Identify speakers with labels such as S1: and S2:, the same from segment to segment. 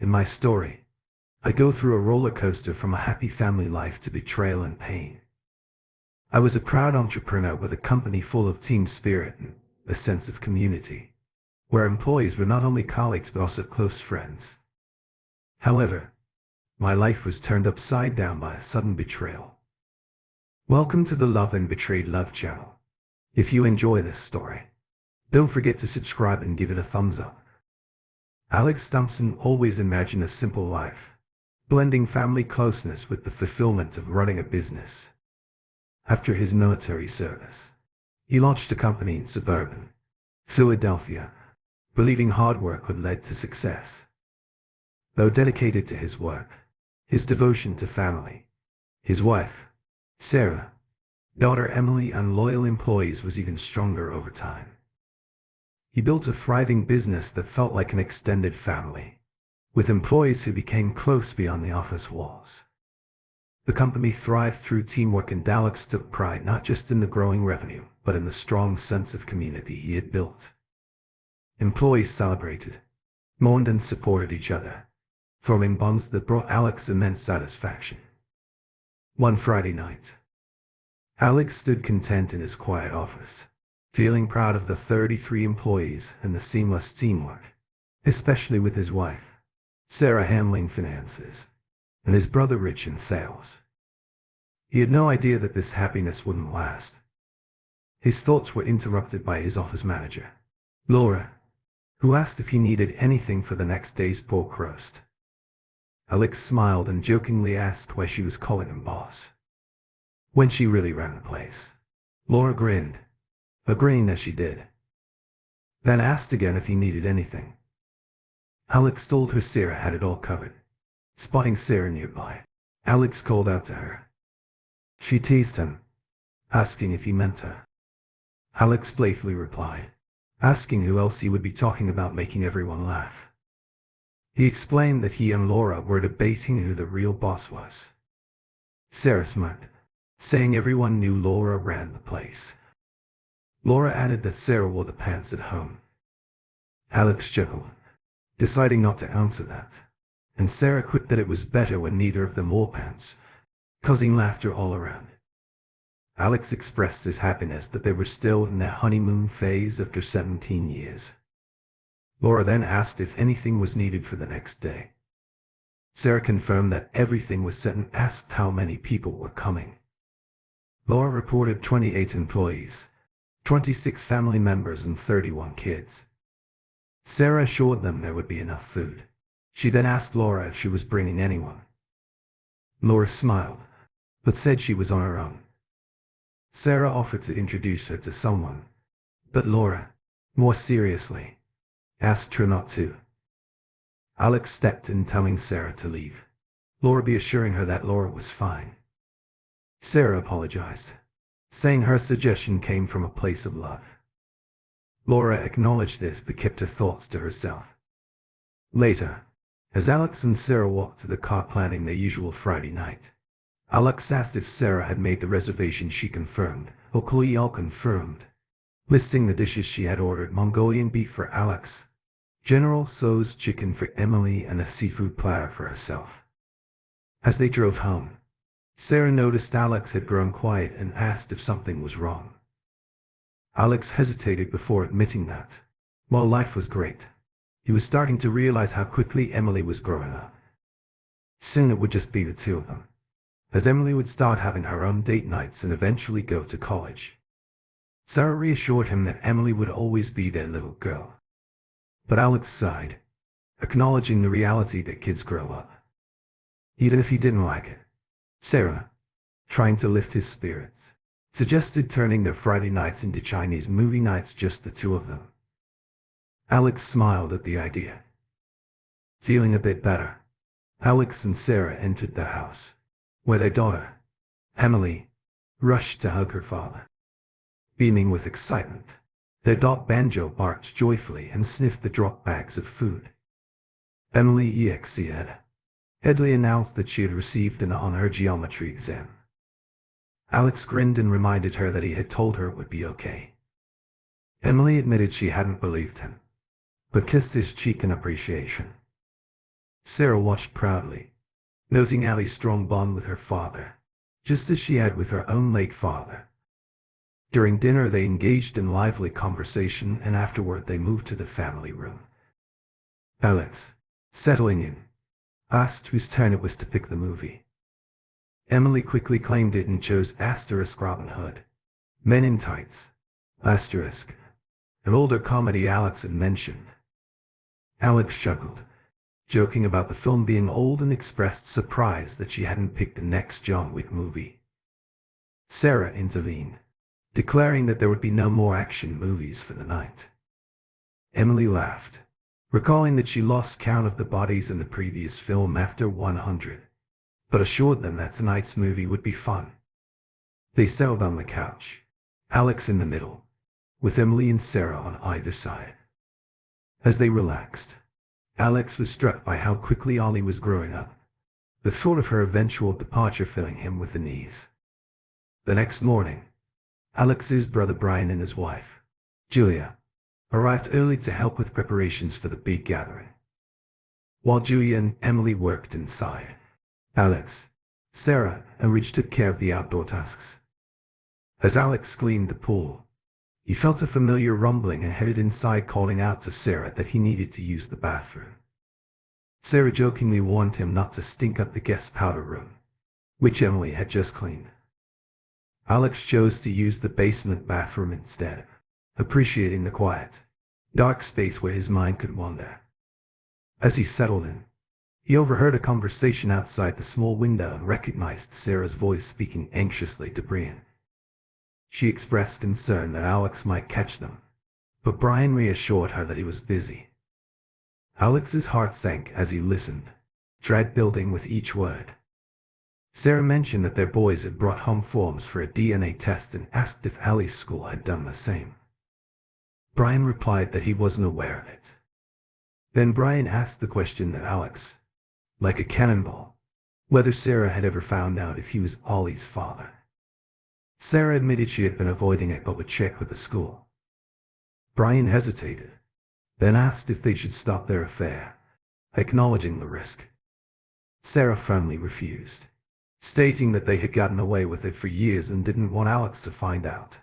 S1: In my story, I go through a roller coaster from a happy family life to betrayal and pain. I was a proud entrepreneur with a company full of team spirit and a sense of community, where employees were not only colleagues but also close friends. However, my life was turned upside down by a sudden betrayal. Welcome to the Love and Betrayed Love channel. If you enjoy this story, don't forget to subscribe and give it a thumbs up. Alex Thompson always imagined a simple life, blending family closeness with the fulfillment of running a business. After his military service, he launched a company in suburban Philadelphia, believing hard work would lead to success. Though dedicated to his work, his devotion to family, his wife, Sarah, daughter Emily, and loyal employees was even stronger over time. He built a thriving business that felt like an extended family, with employees who became close beyond the office walls. The company thrived through teamwork, and Alex took pride not just in the growing revenue, but in the strong sense of community he had built. Employees celebrated, mourned, and supported each other, forming bonds that brought Alex immense satisfaction. One Friday night, Alex stood content in his quiet office, feeling proud of the 33 employees and the seamless teamwork, especially with his wife, Sarah, handling finances, and his brother Rich in sales. He had no idea that this happiness wouldn't last. His thoughts were interrupted by his office manager, Laura, who asked if he needed anything for the next day's pork roast. Alex smiled and jokingly asked why she was calling him boss, when she really ran the place. Laura grinned, agreeing that she did, then asked again if he needed anything. Alex told her Sarah had it all covered. Spotting Sarah nearby, Alex called out to her. She teased him, asking if he meant her. Alex playfully replied, asking who else he would be talking about, making everyone laugh. He explained that he and Laura were debating who the real boss was. Sarah smirked, saying everyone knew Laura ran the place. Laura added that Sarah wore the pants at home. Alex chuckled, deciding not to answer that, and Sarah quipped that it was better when neither of them wore pants, causing laughter all around. Alex expressed his happiness that they were still in their honeymoon phase after 17 years. Laura then asked if anything was needed for the next day. Sarah confirmed that everything was set and asked how many people were coming. Laura reported 28 employees, 26 family members, and 31 kids. Sarah assured them there would be enough food. She then asked Laura if she was bringing anyone. Laura smiled, but said she was on her own. Sarah offered to introduce her to someone, but Laura, more seriously, asked her not to. Alex stepped in, telling Sarah to leave, Laura reassuring her that Laura was fine. Sarah apologized, saying her suggestion came from a place of love. Laura acknowledged this but kept her thoughts to herself. Later, as Alex and Sarah walked to the car planning their usual Friday night, Alex asked if Sarah had made the reservation. She confirmed, locally all confirmed, listing the dishes she had ordered: Mongolian beef for Alex, General Tso's chicken for Emily, and a seafood platter for herself. As they drove home, Sarah noticed Alex had grown quiet and asked if something was wrong. Alex hesitated before admitting that, while life was great, he was starting to realize how quickly Emily was growing up. Soon it would just be the two of them, as Emily would start having her own date nights and eventually go to college. Sarah reassured him that Emily would always be their little girl. But Alex sighed, acknowledging the reality that kids grow up, even if he didn't like it. Sarah, trying to lift his spirits, suggested turning their Friday nights into Chinese movie nights, just the two of them. Alex smiled at the idea. Feeling a bit better, Alex and Sarah entered the house, where their daughter, Emily, rushed to hug her father. Beaming with excitement, their dog Banjo barked joyfully and sniffed the drop bags of food. Emily excited. Edley announced that she had received an A on her geometry exam. Alex grinned and reminded her that he had told her it would be okay. Emily admitted she hadn't believed him, but kissed his cheek in appreciation. Sarah watched proudly, noting Allie's strong bond with her father, just as she had with her own late father. During dinner they engaged in lively conversation, and afterward they moved to the family room. Alex, settling in, asked whose turn it was to pick the movie. Emily quickly claimed it and chose Robin Hood, Men in Tights, an older comedy Alex had mentioned. Alex chuckled, joking about the film being old, and expressed surprise that she hadn't picked the next John Wick movie. Sarah intervened, declaring that there would be no more action movies for the night. Emily laughed, recalling that she lost count of the bodies in the previous film after 100, but assured them that tonight's movie would be fun. They settled on the couch, Alex in the middle, with Emily and Sarah on either side. As they relaxed, Alex was struck by how quickly Ollie was growing up, the thought of her eventual departure filling him with unease. The next morning, Alex's brother Brian and his wife, Julia, arrived early to help with preparations for the big gathering. While Julia and Emily worked inside, Alex, Sarah, and Ridge took care of the outdoor tasks. As Alex cleaned the pool, he felt a familiar rumbling and headed inside, calling out to Sarah that he needed to use the bathroom. Sarah jokingly warned him not to stink up the guest powder room, which Emily had just cleaned. Alex chose to use the basement bathroom instead, appreciating the quiet, dark space where his mind could wander. As he settled in, he overheard a conversation outside the small window and recognized Sarah's voice speaking anxiously to Brian. She expressed concern that Alex might catch them, but Brian reassured her that he was busy. Alex's heart sank as he listened, dread building with each word. Sarah mentioned that their boys had brought home forms for a DNA test and asked if Allie's school had done the same. Brian replied that he wasn't aware of it. Then Brian asked the question that Alex, like a cannonball, whether Sarah had ever found out if he was Ollie's father. Sarah admitted she had been avoiding it but would check with the school. Brian hesitated, then asked if they should stop their affair, acknowledging the risk. Sarah firmly refused, stating that they had gotten away with it for years and didn't want Alex to find out,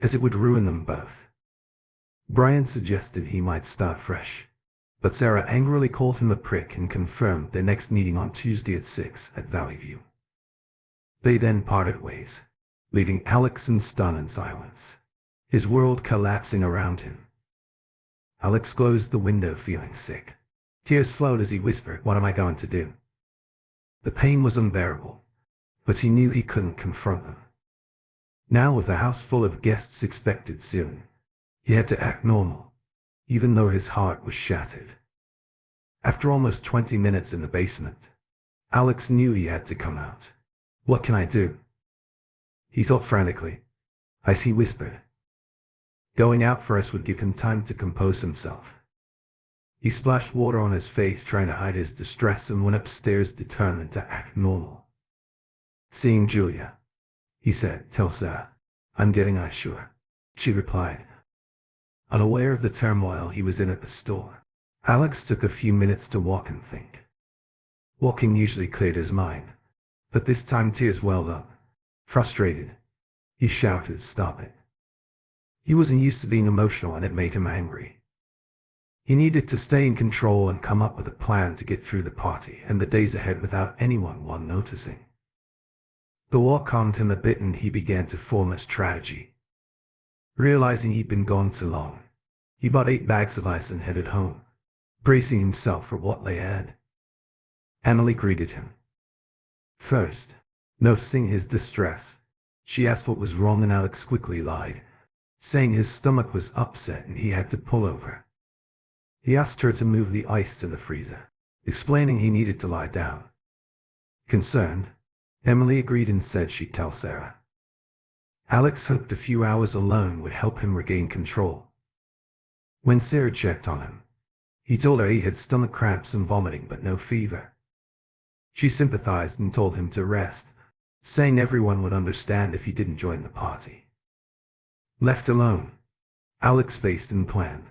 S1: as it would ruin them both. Brian suggested he might start fresh, but Sarah angrily called him a prick and confirmed their next meeting on Tuesday at 6 at Valley View. They then parted ways, leaving Alex in stunned silence, his world collapsing around him. Alex closed the window feeling sick. Tears flowed as he whispered, "What am I going to do?" The pain was unbearable, but he knew he couldn't confront them. Now, with the house full of guests expected soon, he had to act normal, even though his heart was shattered. After almost 20 minutes in the basement, Alex knew he had to come out. "What can I do?" He thought frantically, as he whispered. Going out first would give him time to compose himself. He splashed water on his face, trying to hide his distress, and went upstairs determined to act normal. Seeing Julia, he said, "Tell Sarah, I'm getting sure." She replied, unaware of the turmoil he was in at the store. Alex took a few minutes to walk and think. Walking usually cleared his mind, but this time tears welled up. Frustrated, he shouted, "Stop it." He wasn't used to being emotional, and it made him angry. He needed to stay in control and come up with a plan to get through the party and the days ahead without anyone noticing. The walk calmed him a bit, and he began to form a strategy. Realizing he'd been gone too long, he bought 8 bags of ice and headed home, bracing himself for what lay ahead. Emily greeted him. First, noticing his distress, she asked what was wrong, and Alex quickly lied, saying his stomach was upset and he had to pull over. He asked her to move the ice to the freezer, explaining he needed to lie down. Concerned, Emily agreed and said she'd tell Sarah. Alex hoped a few hours alone would help him regain control. When Sarah checked on him, he told her he had stomach cramps and vomiting but no fever. She sympathized and told him to rest, saying everyone would understand if he didn't join the party. Left alone, Alex faced and planned.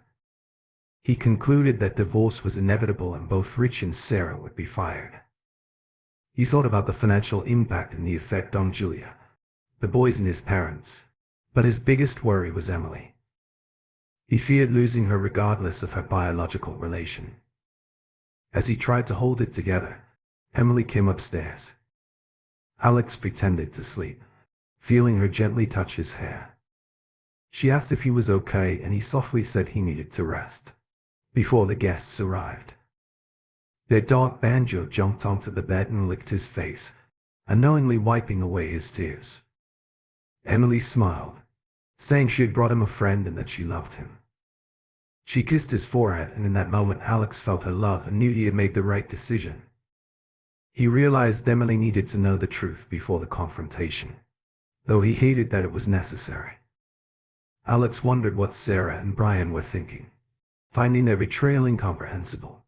S1: He concluded that divorce was inevitable and both Rich and Sarah would be fired. He thought about the financial impact and the effect on Julia, the boys and his parents, but his biggest worry was Emily. He feared losing her regardless of her biological relation. As he tried to hold it together, Emily came upstairs. Alex pretended to sleep, feeling her gently touch his hair. She asked if he was okay, and he softly said he needed to rest before the guests arrived. Their dog Banjo jumped onto the bed and licked his face, unknowingly wiping away his tears. Emily smiled, saying she had brought him a friend and that she loved him. She kissed his forehead, and in that moment Alex felt her love and knew he had made the right decision. He realized Emily needed to know the truth before the confrontation, though he hated that it was necessary. Alex wondered what Sarah and Brian were thinking, finding their betrayal incomprehensible.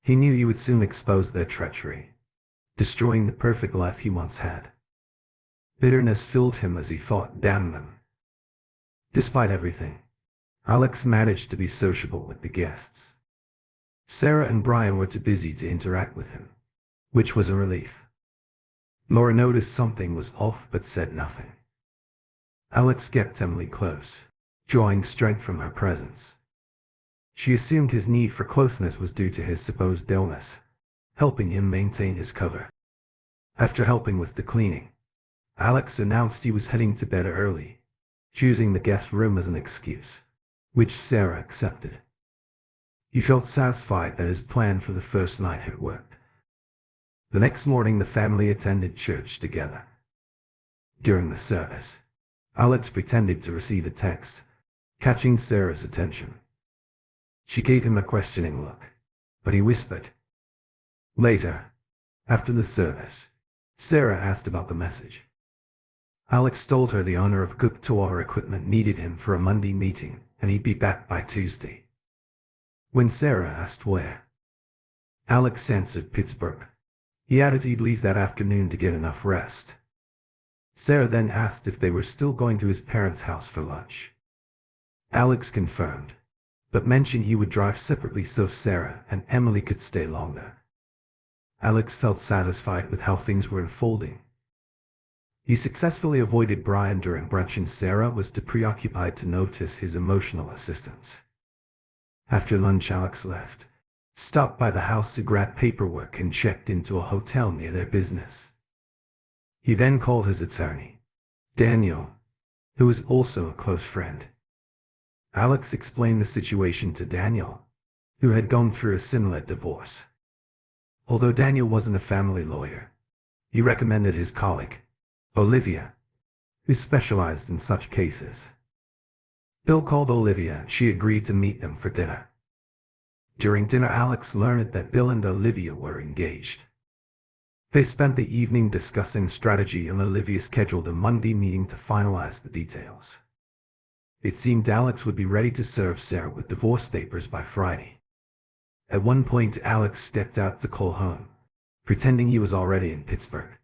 S1: He knew he would soon expose their treachery, destroying the perfect life he once had. Bitterness filled him as he thought, damn them. Despite everything, Alex managed to be sociable with the guests. Sarah and Brian were too busy to interact with him, which was a relief. Laura noticed something was off but said nothing. Alex kept Emily close, drawing strength from her presence. She assumed his need for closeness was due to his supposed illness, helping him maintain his cover. After helping with the cleaning, Alex announced he was heading to bed early, choosing the guest room as an excuse, which Sarah accepted. He felt satisfied that his plan for the first night had worked. The next morning the family attended church together. During the service, Alex pretended to receive a text, catching Sarah's attention. She gave him a questioning look, but he whispered. Later, after the service, Sarah asked about the message. Alex told her the owner of Guptawar Equipment needed him for a Monday meeting, and he'd be back by Tuesday. When Sarah asked where, Alex answered Pittsburgh. He added he'd leave that afternoon to get enough rest. Sarah then asked if they were still going to his parents' house for lunch. Alex confirmed, but mentioned he would drive separately so Sarah and Emily could stay longer. Alex felt satisfied with how things were unfolding. He successfully avoided Brian during brunch, and Sarah was too preoccupied to notice his emotional assistance. After lunch, Alex left, stopped by the house to grab paperwork, and checked into a hotel near their business. He then called his attorney, Daniel, who was also a close friend. Alex explained the situation to Daniel, who had gone through a similar divorce. Although Daniel wasn't a family lawyer, he recommended his colleague, Olivia, who specialized in such cases. Bill called Olivia and she agreed to meet them for dinner. During dinner, Alex learned that Bill and Olivia were engaged. They spent the evening discussing strategy, and Olivia scheduled a Monday meeting to finalize the details. It seemed Alex would be ready to serve Sarah with divorce papers by Friday. At one point, Alex stepped out to call home, pretending he was already in Pittsburgh.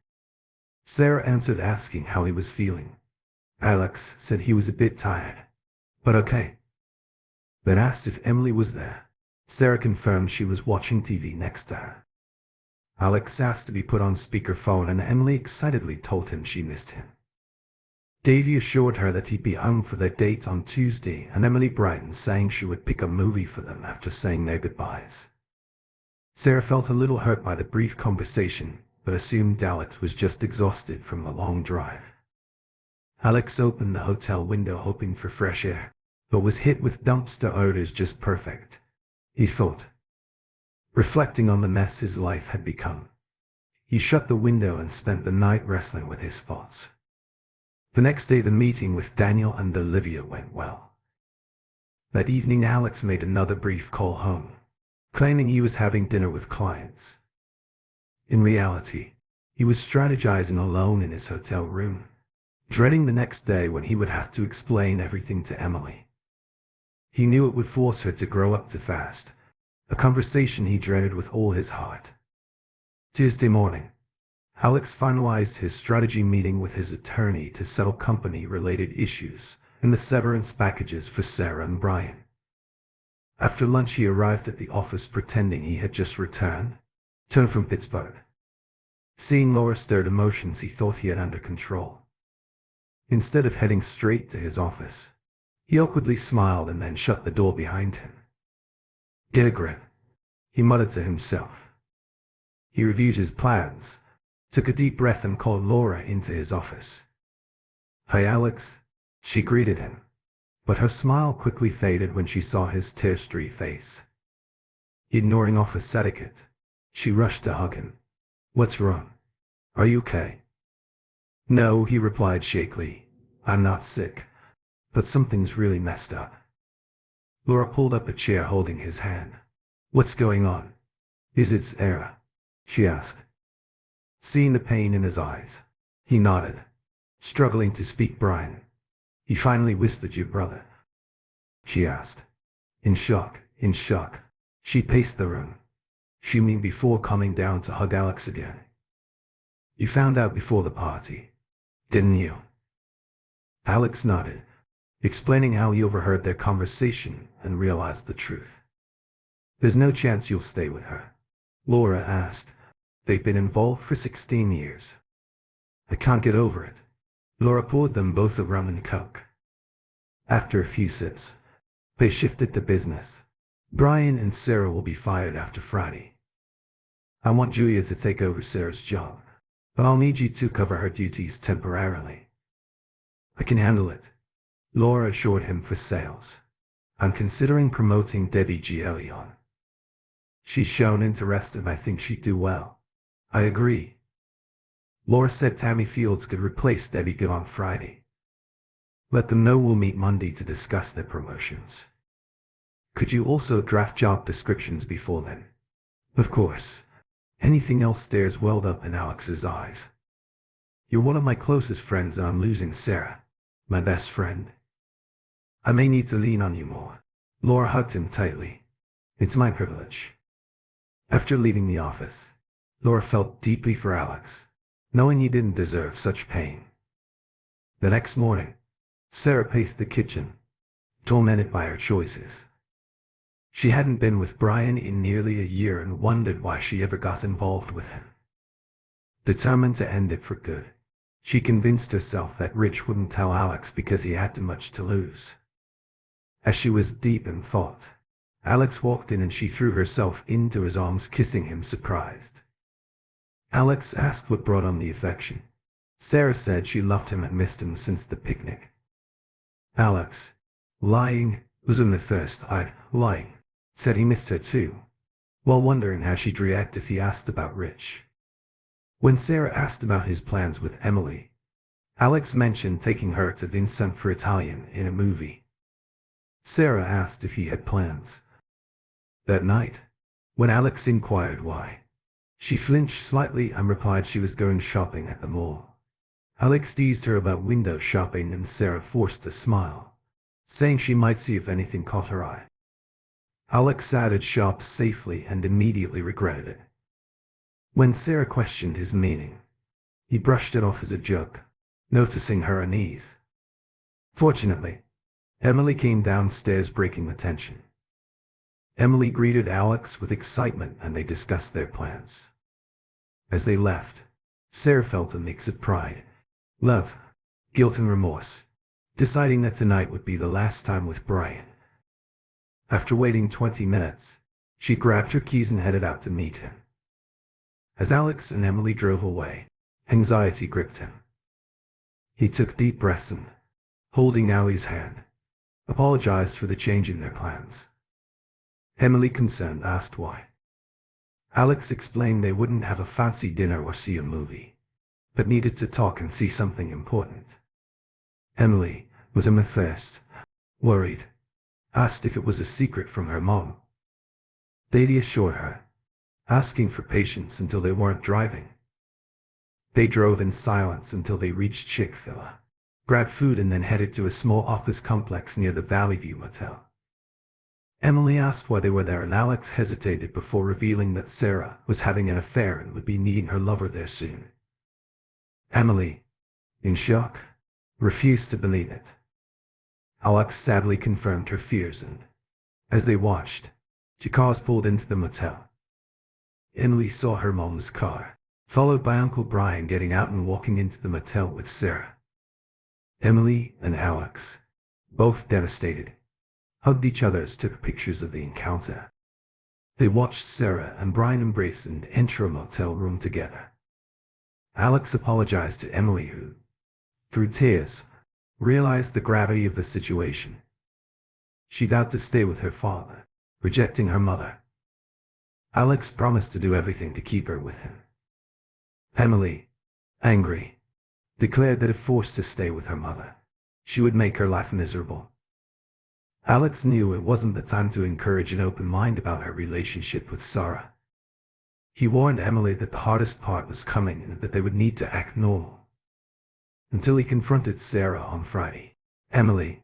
S1: Sarah answered, asking how he was feeling. Alex said he was a bit tired, but okay. Then asked if Emily was there. Sarah confirmed she was watching TV next to her. Alex asked to be put on speakerphone, and Emily excitedly told him she missed him. Davy assured her that he'd be home for their date on Tuesday, and Emily brightened, saying she would pick a movie for them after saying their goodbyes. Sarah felt a little hurt by the brief conversation, but assumed Alex was just exhausted from the long drive. Alex opened the hotel window hoping for fresh air, but was hit with dumpster odors just perfect, he thought. Reflecting on the mess his life had become, he shut the window and spent the night wrestling with his thoughts. The next day, the meeting with Daniel and Olivia went well. That evening, Alex made another brief call home, claiming he was having dinner with clients. In reality, he was strategizing alone in his hotel room, dreading the next day when he would have to explain everything to Emily. He knew it would force her to grow up too fast, a conversation he dreaded with all his heart. Tuesday morning, Alex finalized his strategy meeting with his attorney to settle company-related issues and the severance packages for Sarah and Brian. After lunch he arrived at the office pretending he had just returned from Pittsburgh. Seeing Laura stirred emotions he thought he had under control. Instead of heading straight to his office, he awkwardly smiled and then shut the door behind him. "Get a grip," he muttered to himself. He reviewed his plans, took a deep breath and called Laura into his office. "Hi, Alex," she greeted him, but her smile quickly faded when she saw his tear-streaked face. Ignoring office etiquette, she rushed to hug him. "What's wrong? Are you okay?" "No," he replied shakily. "I'm not sick, but something's really messed up." Laura pulled up a chair holding his hand. "What's going on? Is it Sarah?" she asked. Seeing the pain in his eyes, he nodded, struggling to speak. "Brian, he finally whispered your brother?" she asked. In shock, she paced the room, fuming before coming down to hug Alex again. "You found out before the party, didn't you?" Alex nodded, explaining how he overheard their conversation and realized the truth. "There's no chance you'll stay with her?" Laura asked. "They've been involved for 16 years. I can't get over it." Laura poured them both a rum and coke. After a few sips, they shifted to business. "Brian and Sarah will be fired after Friday. I want Julia to take over Sarah's job, but I'll need you to cover her duties temporarily." "I can handle it," Laura assured him for sales. "I'm considering promoting Debbie Giellion. She's shown interest and I think she'd do well." "I agree." Laura said Tammy Fields could replace Debbie Gill on Friday. "Let them know we'll meet Monday to discuss their promotions. Could you also draft job descriptions before then?" "Of course." Anything else? Stares welled up in Alex's eyes. "You're one of my closest friends and I'm losing Sarah, my best friend. I may need to lean on you more." Laura hugged him tightly. "It's my privilege." After leaving the office, Laura felt deeply for Alex, knowing he didn't deserve such pain. The next morning, Sarah paced the kitchen, tormented by her choices. She hadn't been with Brian in nearly a year and wondered why she ever got involved with him. Determined to end it for good, she convinced herself that Rich wouldn't tell Alex because he had too much to lose. As she was deep in thought, Alex walked in and she threw herself into his arms, kissing him surprised. Alex asked what brought on the affection. Sarah said she loved him and missed him since the picnic. Alex, lying, was in the first lying, said he missed her too, while wondering how she'd react if he asked about Rich. When Sarah asked about his plans with Emily, Alex mentioned taking her to Vincent for Italian in a movie. Sarah asked if he had plans. That night, when Alex inquired why, she flinched slightly and replied she was going shopping at the mall. Alex teased her about window shopping and Sarah forced a smile, saying she might see if anything caught her eye. Alex added shop safely and immediately regretted it. When Sarah questioned his meaning, he brushed it off as a joke, noticing her unease. Fortunately, Emily came downstairs, breaking the tension. Emily greeted Alex with excitement and they discussed their plans. As they left, Sarah felt a mix of pride, love, guilt and remorse, deciding that tonight would be the last time with Brian. After waiting 20 minutes, she grabbed her keys and headed out to meet him. As Alex and Emily drove away, anxiety gripped him. He took deep breaths and, holding Allie's hand, apologized for the change in their plans. Emily, concerned, asked why. Alex explained they wouldn't have a fancy dinner or see a movie, but needed to talk and see something important. Emily, with him at first, worried, asked if it was a secret from her mom. They assured her, asking for patience until they weren't driving. They drove in silence until they reached Chick-fil-A, grabbed food and then headed to a small office complex near the Valley View Motel. Emily asked why they were there and Alex hesitated before revealing that Sarah was having an affair and would be meeting her lover there soon. Emily, in shock, refused to believe it. Alex sadly confirmed her fears and, As they watched, two cars pulled into the motel. Emily saw her mom's car, followed by Uncle Brian getting out and walking into the motel with Sarah. Emily and Alex, both devastated, hugged each other as took pictures of the encounter. They watched Sarah and Brian embrace and enter a motel room together. Alex apologized to Emily, who, through tears, realized the gravity of the situation. She vowed to stay with her father, rejecting her mother. Alex promised to do everything to keep her with him. Emily, angry, declared that if forced to stay with her mother, she would make her life miserable. Alex knew it wasn't the time to encourage an open mind about her relationship with Sarah. He warned Emily that the hardest part was coming and that they would need to act normal. Until he confronted Sarah on Friday. Emily,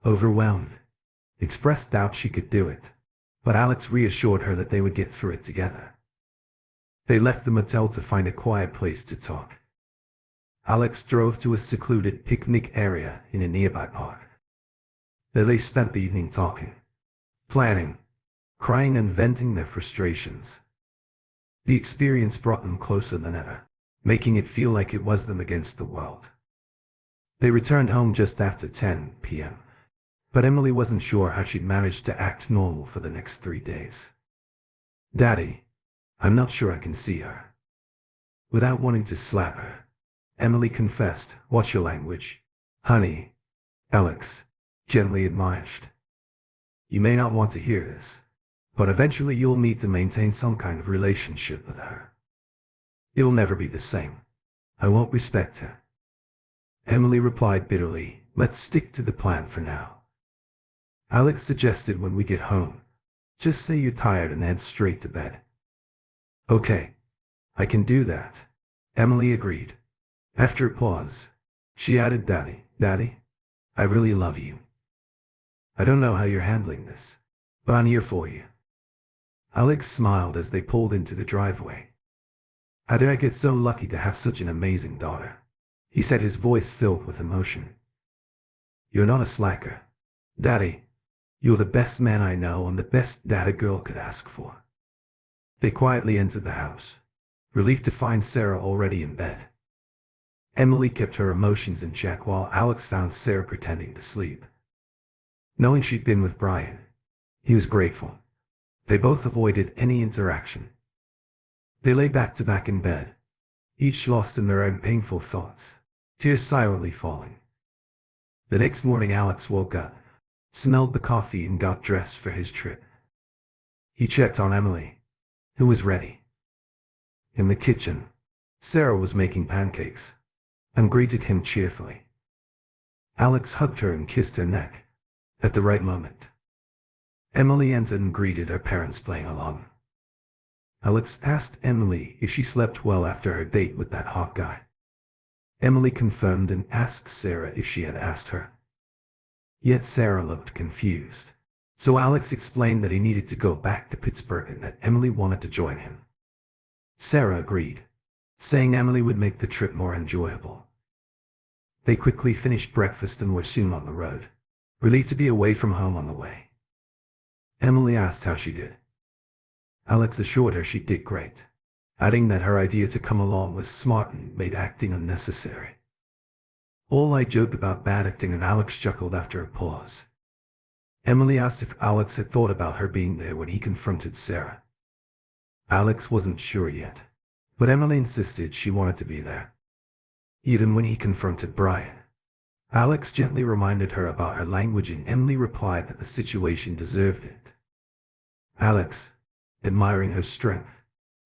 S1: overwhelmed, expressed doubt she could do it, but Alex reassured her that they would get through it together. They left the motel to find a quiet place to talk. Alex drove to a secluded picnic area in a nearby park. There they spent the evening talking, planning, crying and venting their frustrations. The experience brought them closer than ever, making it feel like it was them against the world. They returned home just after 10 p.m., but Emily wasn't sure how she'd manage to act normal for the next 3 days. "Daddy, I'm not sure I can see her." Without wanting to slap her, Emily confessed, "Watch your language, honey." Alex gently admonished, "You may not want to hear this, but eventually you'll need to maintain some kind of relationship with her. It'll never be the same. I won't respect her." Emily replied bitterly, "Let's stick to the plan for now." Alex suggested, "When we get home, just say you're tired and head straight to bed." "Okay, I can do that," Emily agreed. After a pause, she added, Daddy, I really love you. I don't know how you're handling this, but I'm here for you." Alex smiled as they pulled into the driveway. "How did I get so lucky to have such an amazing daughter?" he said, his voice filled with emotion. "You're not a slacker, Daddy. You're the best man I know and the best dad a girl could ask for." They quietly entered the house, relieved to find Sarah already in bed. Emily kept her emotions in check while Alex found Sarah pretending to sleep. Knowing she'd been with Brian, he was grateful. They both avoided any interaction. They lay back to back in bed, each lost in their own painful thoughts, tears silently falling. The next morning Alex woke up, smelled the coffee and got dressed for his trip. He checked on Emily, who was ready. In the kitchen, Sarah was making pancakes, and greeted him cheerfully. Alex hugged her and kissed her neck, at the right moment. Emily entered and greeted her parents playing along. Alex asked Emily if she slept well after her date with that hot guy. Emily confirmed and asked Sarah if she had asked her. Yet Sarah looked confused. So Alex explained that he needed to go back to Pittsburgh and that Emily wanted to join him. Sarah agreed, saying Emily would make the trip more enjoyable. They quickly finished breakfast and were soon on the road, relieved to be away from home on the way. Emily asked how she did. Alex assured her she did great, adding that her idea to come along was smart and made acting unnecessary. All I joked about bad acting, and Alex chuckled after a pause. Emily asked if Alex had thought about her being there when he confronted Sarah. Alex wasn't sure yet, but Emily insisted she wanted to be there. Even when he confronted Brian, Alex gently reminded her about her language and Emily replied that the situation deserved it. Alex, admiring her strength,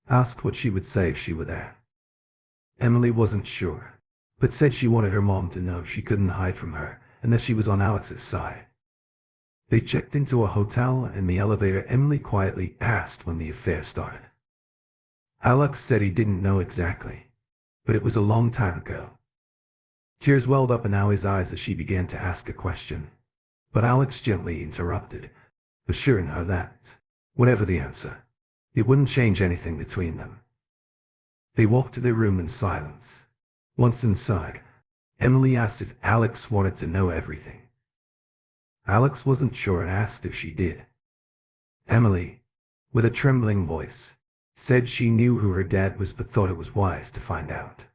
S1: asked what she would say if she were there. Emily wasn't sure, but said she wanted her mom to know she couldn't hide from her and that she was on Alex's side. They checked into a hotel, and in the elevator Emily quietly asked when the affair started. Alex said he didn't know exactly, but it was a long time ago. Tears welled up in Allie's eyes as she began to ask a question, but Alex gently interrupted, assuring her that, whatever the answer, it wouldn't change anything between them. They walked to their room in silence. Once inside, Emily asked if Alex wanted to know everything. Alex wasn't sure and asked if she did. Emily, with a trembling voice, said she knew who her dad was but thought it was wise to find out,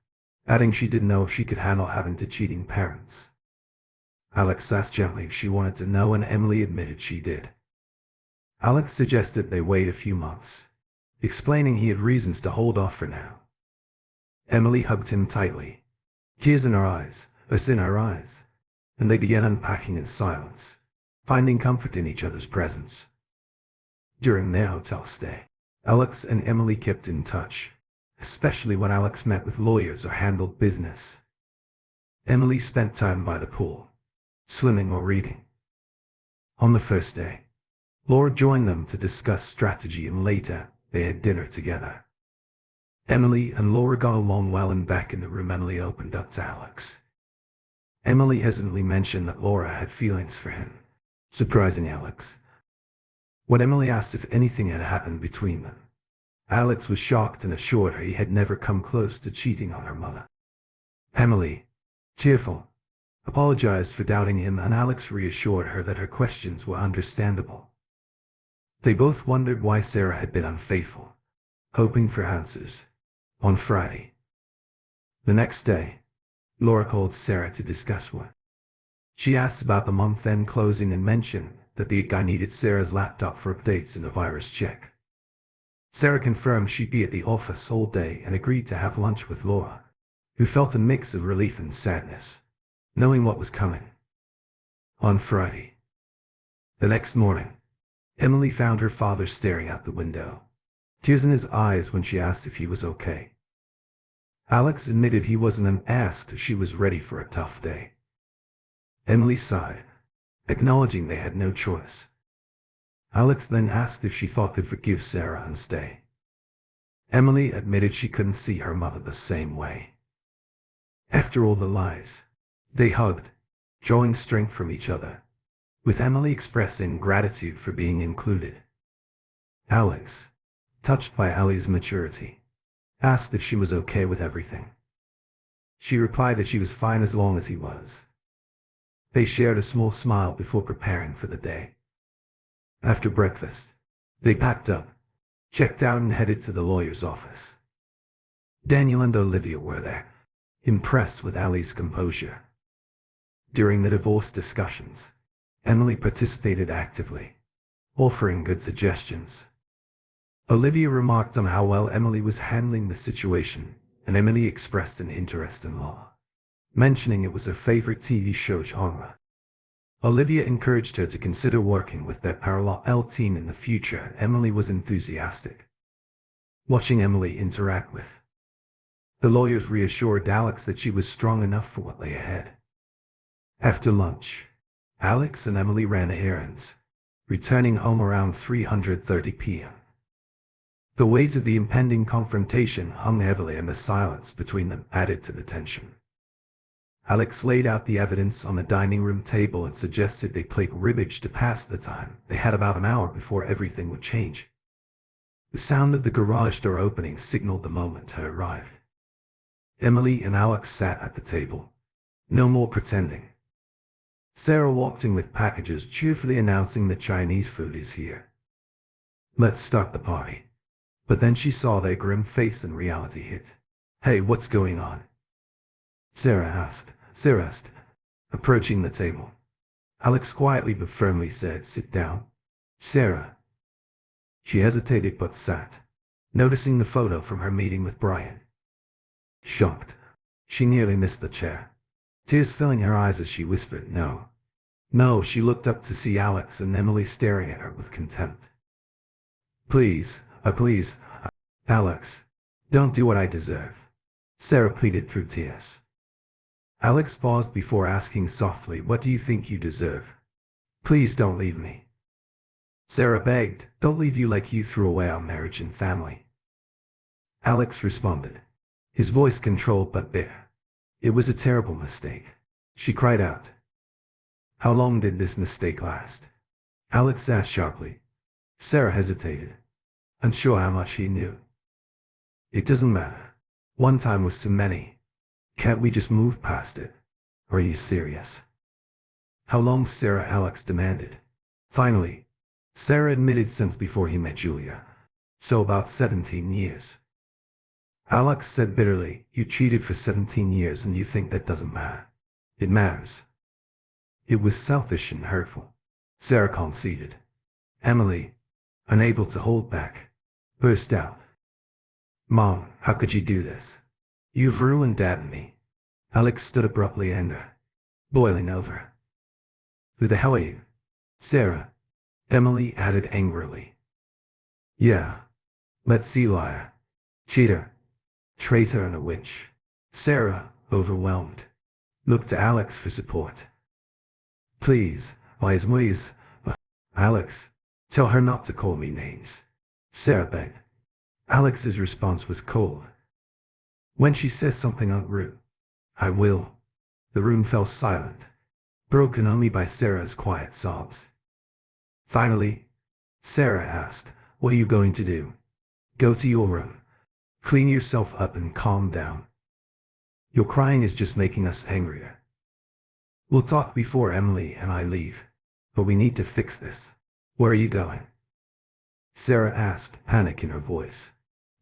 S1: adding she didn't know if she could handle having to cheating parents. Alex asked gently if she wanted to know, and Emily admitted she did. Alex suggested they wait a few months, explaining he had reasons to hold off for now. Emily hugged him tightly, tears in her eyes, and they began unpacking in silence, finding comfort in each other's presence. During their hotel stay, Alex and Emily kept in touch, especially when Alex met with lawyers or handled business. Emily spent time by the pool, swimming or reading. On the first day, Laura joined them to discuss strategy, and later, they had dinner together. Emily and Laura got along well, and back in the room Emily opened up to Alex. Emily hesitantly mentioned that Laura had feelings for him, surprising Alex. When Emily asked if anything had happened between them, Alex was shocked and assured her he had never come close to cheating on her mother. Emily, tearful, apologized for doubting him, and Alex reassured her that her questions were understandable. They both wondered why Sarah had been unfaithful, hoping for answers. On Friday, the next day, Laura called Sarah to discuss what. She asked about the month-end closing and mentioned that the guy needed Sarah's laptop for updates and a virus check. Sarah confirmed she'd be at the office all day and agreed to have lunch with Laura, who felt a mix of relief and sadness, knowing what was coming. On Friday, the next morning, Emily found her father staring out the window, tears in his eyes when she asked if he was okay. Alex admitted he wasn't and asked if she was ready for a tough day. Emily sighed, acknowledging they had no choice. Alex then asked if she thought they'd forgive Sarah and stay. Emily admitted she couldn't see her mother the same way. After all the lies, they hugged, drawing strength from each other, with Emily expressing gratitude for being included. Alex, touched by Ali's maturity, asked if she was okay with everything. She replied that she was fine as long as he was. They shared a small smile before preparing for the day. After breakfast, they packed up, checked out, and headed to the lawyer's office. Daniel and Olivia were there, impressed with Ali's composure. During the divorce discussions, Emily participated actively, offering good suggestions. Olivia remarked on how well Emily was handling the situation, and Emily expressed an interest in law, mentioning it was her favorite TV show genre. Olivia encouraged her to consider working with their parallel team in the future. Emily was enthusiastic, watching Emily interact with the lawyers reassured Alex that she was strong enough for what lay ahead. After lunch, Alex and Emily ran errands, returning home around 3:30 p.m. The weight of the impending confrontation hung heavily, and the silence between them added to the tension. Alex laid out the evidence on the dining room table and suggested they play cribbage to pass the time. They had about an hour before everything would change. The sound of the garage door opening signaled the moment had arrived. Emily and Alex sat at the table. No more pretending. Sarah walked in with packages, cheerfully announcing that Chinese food is here. Let's start the party. But then she saw their grim face and reality hit. Hey, what's going on? Sarah asked, approaching the table. Alex quietly but firmly said, sit down. Sarah. She hesitated but sat, noticing the photo from her meeting with Brian. Shocked, she nearly missed the chair, tears filling her eyes as she whispered, no. No, she looked up to see Alex and Emily staring at her with contempt. Please, Alex, don't do what I deserve, Sarah pleaded through tears. Alex paused before asking softly, what do you think you deserve? Please don't leave me. Sarah begged, don't leave you like you threw away our marriage and family. Alex responded, his voice controlled but bitter. It was a terrible mistake. She cried out. How long did this mistake last? Alex asked sharply. Sarah hesitated, unsure how much he knew. It doesn't matter. One time was too many. Can't we just move past it? Or are you serious? How long, Sarah? Alex demanded. Finally, Sarah admitted since before he met Julia. So about 17 years. Alex said bitterly, you cheated for 17 years and you think that doesn't matter. It matters. It was selfish and hurtful. Sarah conceded. Emily, unable to hold back, burst out. Mom, how could you do this? You've ruined Dad and me. Alex stood abruptly, anger boiling over. Who the hell are you? Sarah, Emily added angrily. Yeah. Let's see, liar, cheater, traitor and a witch. Sarah, overwhelmed, looked to Alex for support. Please, wise ways. Alex, tell her not to call me names. Sarah begged. Alex's response was cold. When she says something unrude, I will. The room fell silent, broken only by Sarah's quiet sobs. Finally, Sarah asked, what are you going to do? Go to your room, clean yourself up and calm down. Your crying is just making us angrier. We'll talk before Emily and I leave, but we need to fix this. Where are you going? Sarah asked, panic in her voice.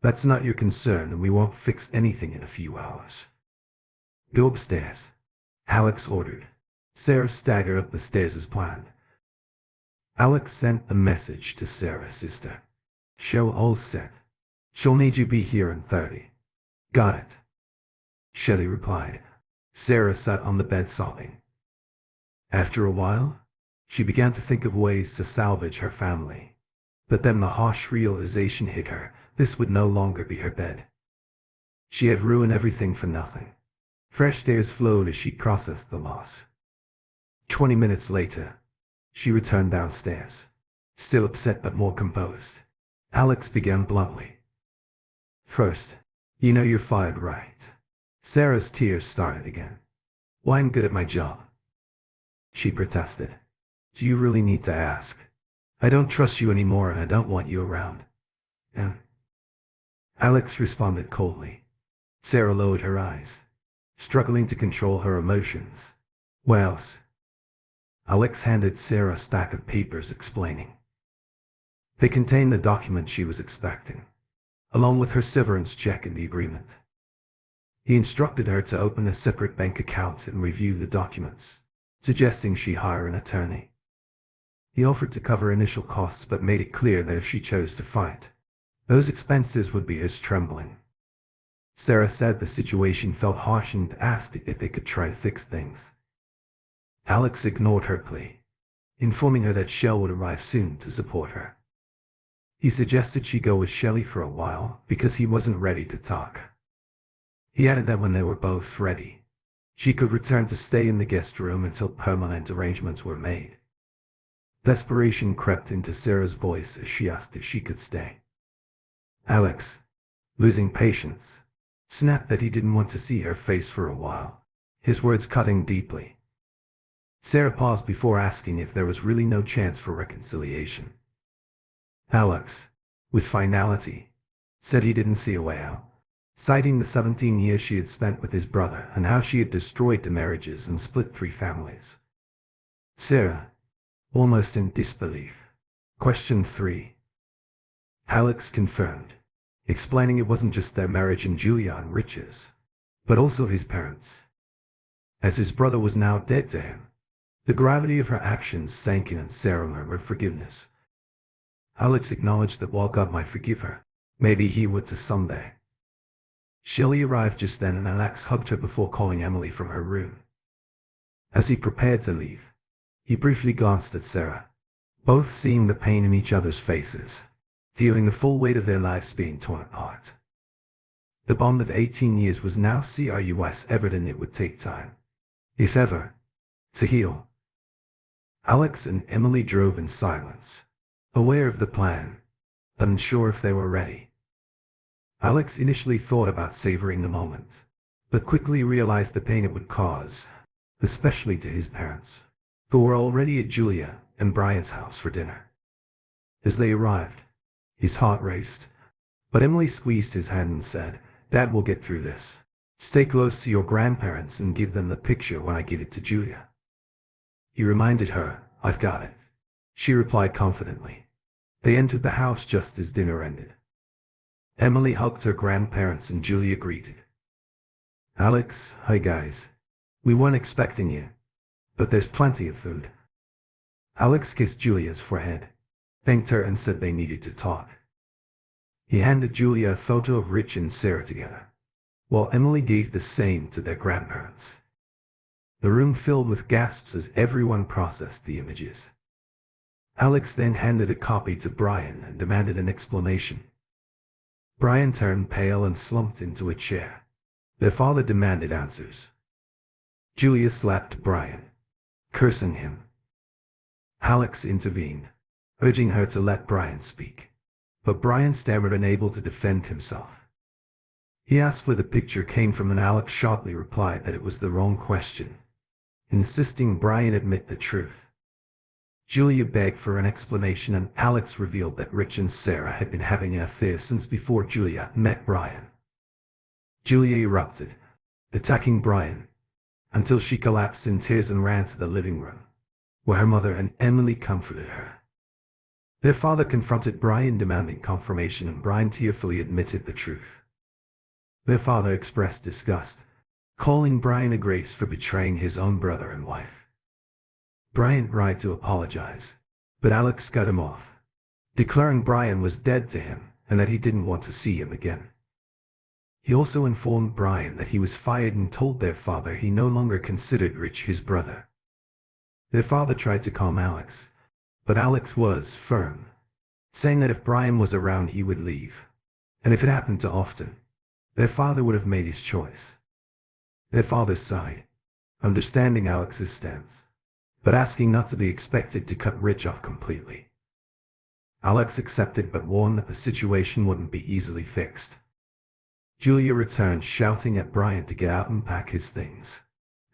S1: That's not your concern and we won't fix anything in a few hours. Go upstairs, Alex ordered. Sarah staggered up the stairs as planned. Alex sent a message to Sarah's sister. Show all set. She'll need you be here in 30. Got it. Shelley replied. Sarah sat on the bed sobbing. After a while, she began to think of ways to salvage her family. But then the harsh realization hit her, this would no longer be her bed. She had ruined everything for nothing. Fresh tears flowed as she processed the loss. 20 minutes later, she returned downstairs, still upset but more composed. Alex began bluntly. First, you know you're fired, right? Sarah's tears started again. Well, I'm good at my job, she protested. Do you really need to ask? I don't trust you anymore and I don't want you around. And Alex responded coldly. Sarah lowered her eyes, struggling to control her emotions. What else? Alex handed Sarah a stack of papers explaining. They contained the document she was expecting, along with her severance check and the agreement. He instructed her to open a separate bank account and review the documents, suggesting she hire an attorney. He offered to cover initial costs but made it clear that if she chose to fight, those expenses would be his trembling. Sarah said the situation felt harsh and asked if they could try to fix things. Alex ignored her plea, informing her that Shell would arrive soon to support her. He suggested she go with Shelley for a while because he wasn't ready to talk. He added that when they were both ready, she could return to stay in the guest room until permanent arrangements were made. Desperation crept into Sarah's voice as she asked if she could stay. Alex, losing patience, snapped that he didn't want to see her face for a while, his words cutting deeply. Sarah paused before asking if there was really no chance for reconciliation. Alex, with finality, said he didn't see a way out, citing the 17 years she had spent with his brother and how she had destroyed the marriages and split 3 families. Sarah, almost in disbelief, questioned 3. Alex confirmed, explaining it wasn't just their marriage and Julia and riches, but also his parents. As his brother was now dead to him, the gravity of her actions sank in and Sarah murmured forgiveness. Alex acknowledged that while God might forgive her, maybe he would too someday. Shelley arrived just then and Alex hugged her before calling Emily from her room. As he prepared to leave, he briefly glanced at Sarah, both seeing the pain in each other's faces, feeling the full weight of their lives being torn apart. The bond of 18 years was now serious evident it would take time, if ever, to heal. Alex and Emily drove in silence, aware of the plan, but unsure if they were ready. Alex initially thought about savoring the moment, but quickly realized the pain it would cause, especially to his parents, who were already at Julia and Brian's house for dinner. As they arrived, his heart raced, but Emily squeezed his hand and said, Dad will get through this. Stay close to your grandparents and give them the picture when I give it to Julia. He reminded her, I've got it. She replied confidently. They entered the house just as dinner ended. Emily hugged her grandparents and Julia greeted. Alex, hi guys. We weren't expecting you, but there's plenty of food. Alex kissed Julia's forehead, thanked her and said they needed to talk. He handed Julia a photo of Rich and Sarah together, while Emily gave the same to their grandparents. The room filled with gasps as everyone processed the images. Alex then handed a copy to Brian and demanded an explanation. Brian turned pale and slumped into a chair. Their father demanded answers. Julia slapped Brian, cursing him. Alex intervened, urging her to let Brian speak, but Brian stammered, unable to defend himself. He asked where the picture came from and Alex sharply replied that it was the wrong question, insisting Brian admit the truth. Julia begged for an explanation and Alex revealed that Rich and Sarah had been having an affair since before Julia met Brian. Julia erupted, attacking Brian, until she collapsed in tears and ran to the living room, where her mother and Emily comforted her. Their father confronted Brian, demanding confirmation, and Brian tearfully admitted the truth. Their father expressed disgust, calling Brian a disgrace for betraying his own brother and wife. Brian tried to apologize, but Alex cut him off, declaring Brian was dead to him and that he didn't want to see him again. He also informed Brian that he was fired and told their father he no longer considered Rich his brother. Their father tried to calm Alex, but Alex was firm, saying that if Brian was around he would leave, and if it happened too often, their father would have made his choice. Their father sighed, understanding Alex's stance, but asking not to be expected to cut Rich off completely. Alex accepted but warned that the situation wouldn't be easily fixed. Julia returned, shouting at Brian to get out and pack his things,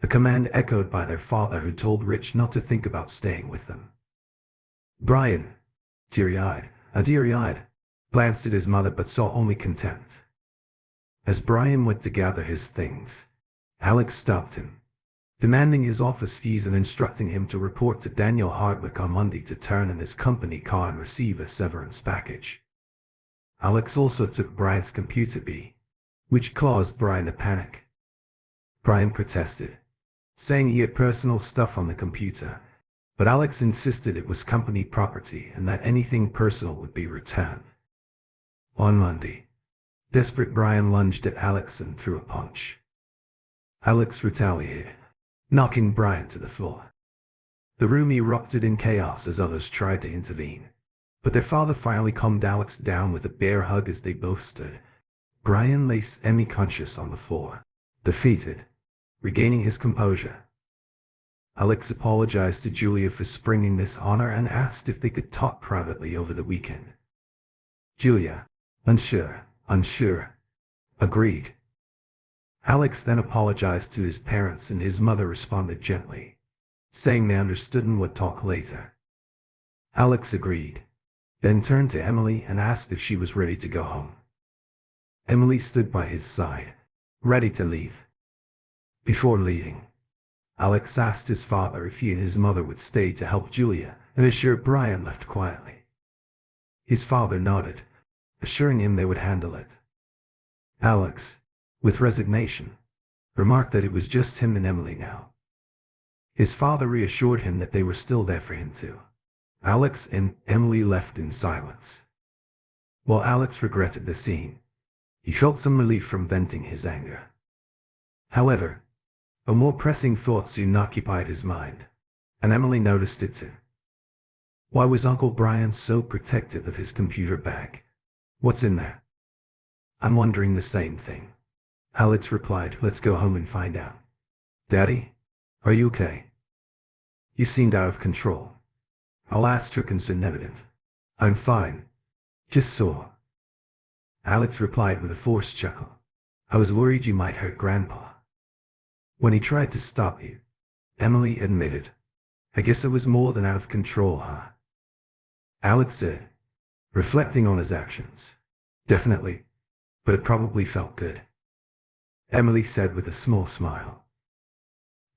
S1: a command echoed by their father, who told Rich not to think about staying with them. Brian, teary-eyed, glanced at his mother but saw only contempt. As Brian went to gather his things, Alex stopped him, demanding his office keys and instructing him to report to Daniel Hardwick on Monday to turn in his company car and receive a severance package. Alex also took Brian's computer key, which caused Brian to panic. Brian protested, saying he had personal stuff on the computer, but Alex insisted it was company property and that anything personal would be returned. On Monday, desperate Brian lunged at Alex and threw a punch. Alex retaliated, knocking Brian to the floor. The room erupted in chaos as others tried to intervene, but their father finally calmed Alex down with a bear hug as they both stood. Brian lay semi-conscious on the floor, defeated, regaining his composure. Alex apologized to Julia for springing this on her and asked if they could talk privately over the weekend. Julia, unsure, agreed. Alex then apologized to his parents and his mother responded gently, saying they understood and would talk later. Alex agreed, then turned to Emily and asked if she was ready to go home. Emily stood by his side, ready to leave. Before leaving, Alex asked his father if he and his mother would stay to help Julia and assured Brian left quietly. His father nodded, assuring him they would handle it. Alex, with resignation, remarked that it was just him and Emily now. His father reassured him that they were still there for him too. Alex and Emily left in silence. While Alex regretted the scene, he felt some relief from venting his anger. However, a more pressing thought soon occupied his mind, and Emily noticed it too. Why was Uncle Brian so protective of his computer bag? What's in there? I'm wondering the same thing. Alex replied, let's go home and find out. Daddy, are you okay? You seemed out of control. I'll ask her, concerned evident. I'm fine. Just sore. Alex replied with a forced chuckle. I was worried you might hurt Grandpa. When he tried to stop you, Emily admitted, I guess it was more than out of control, huh? Alex said, reflecting on his actions. Definitely, but it probably felt good. Emily said with a small smile.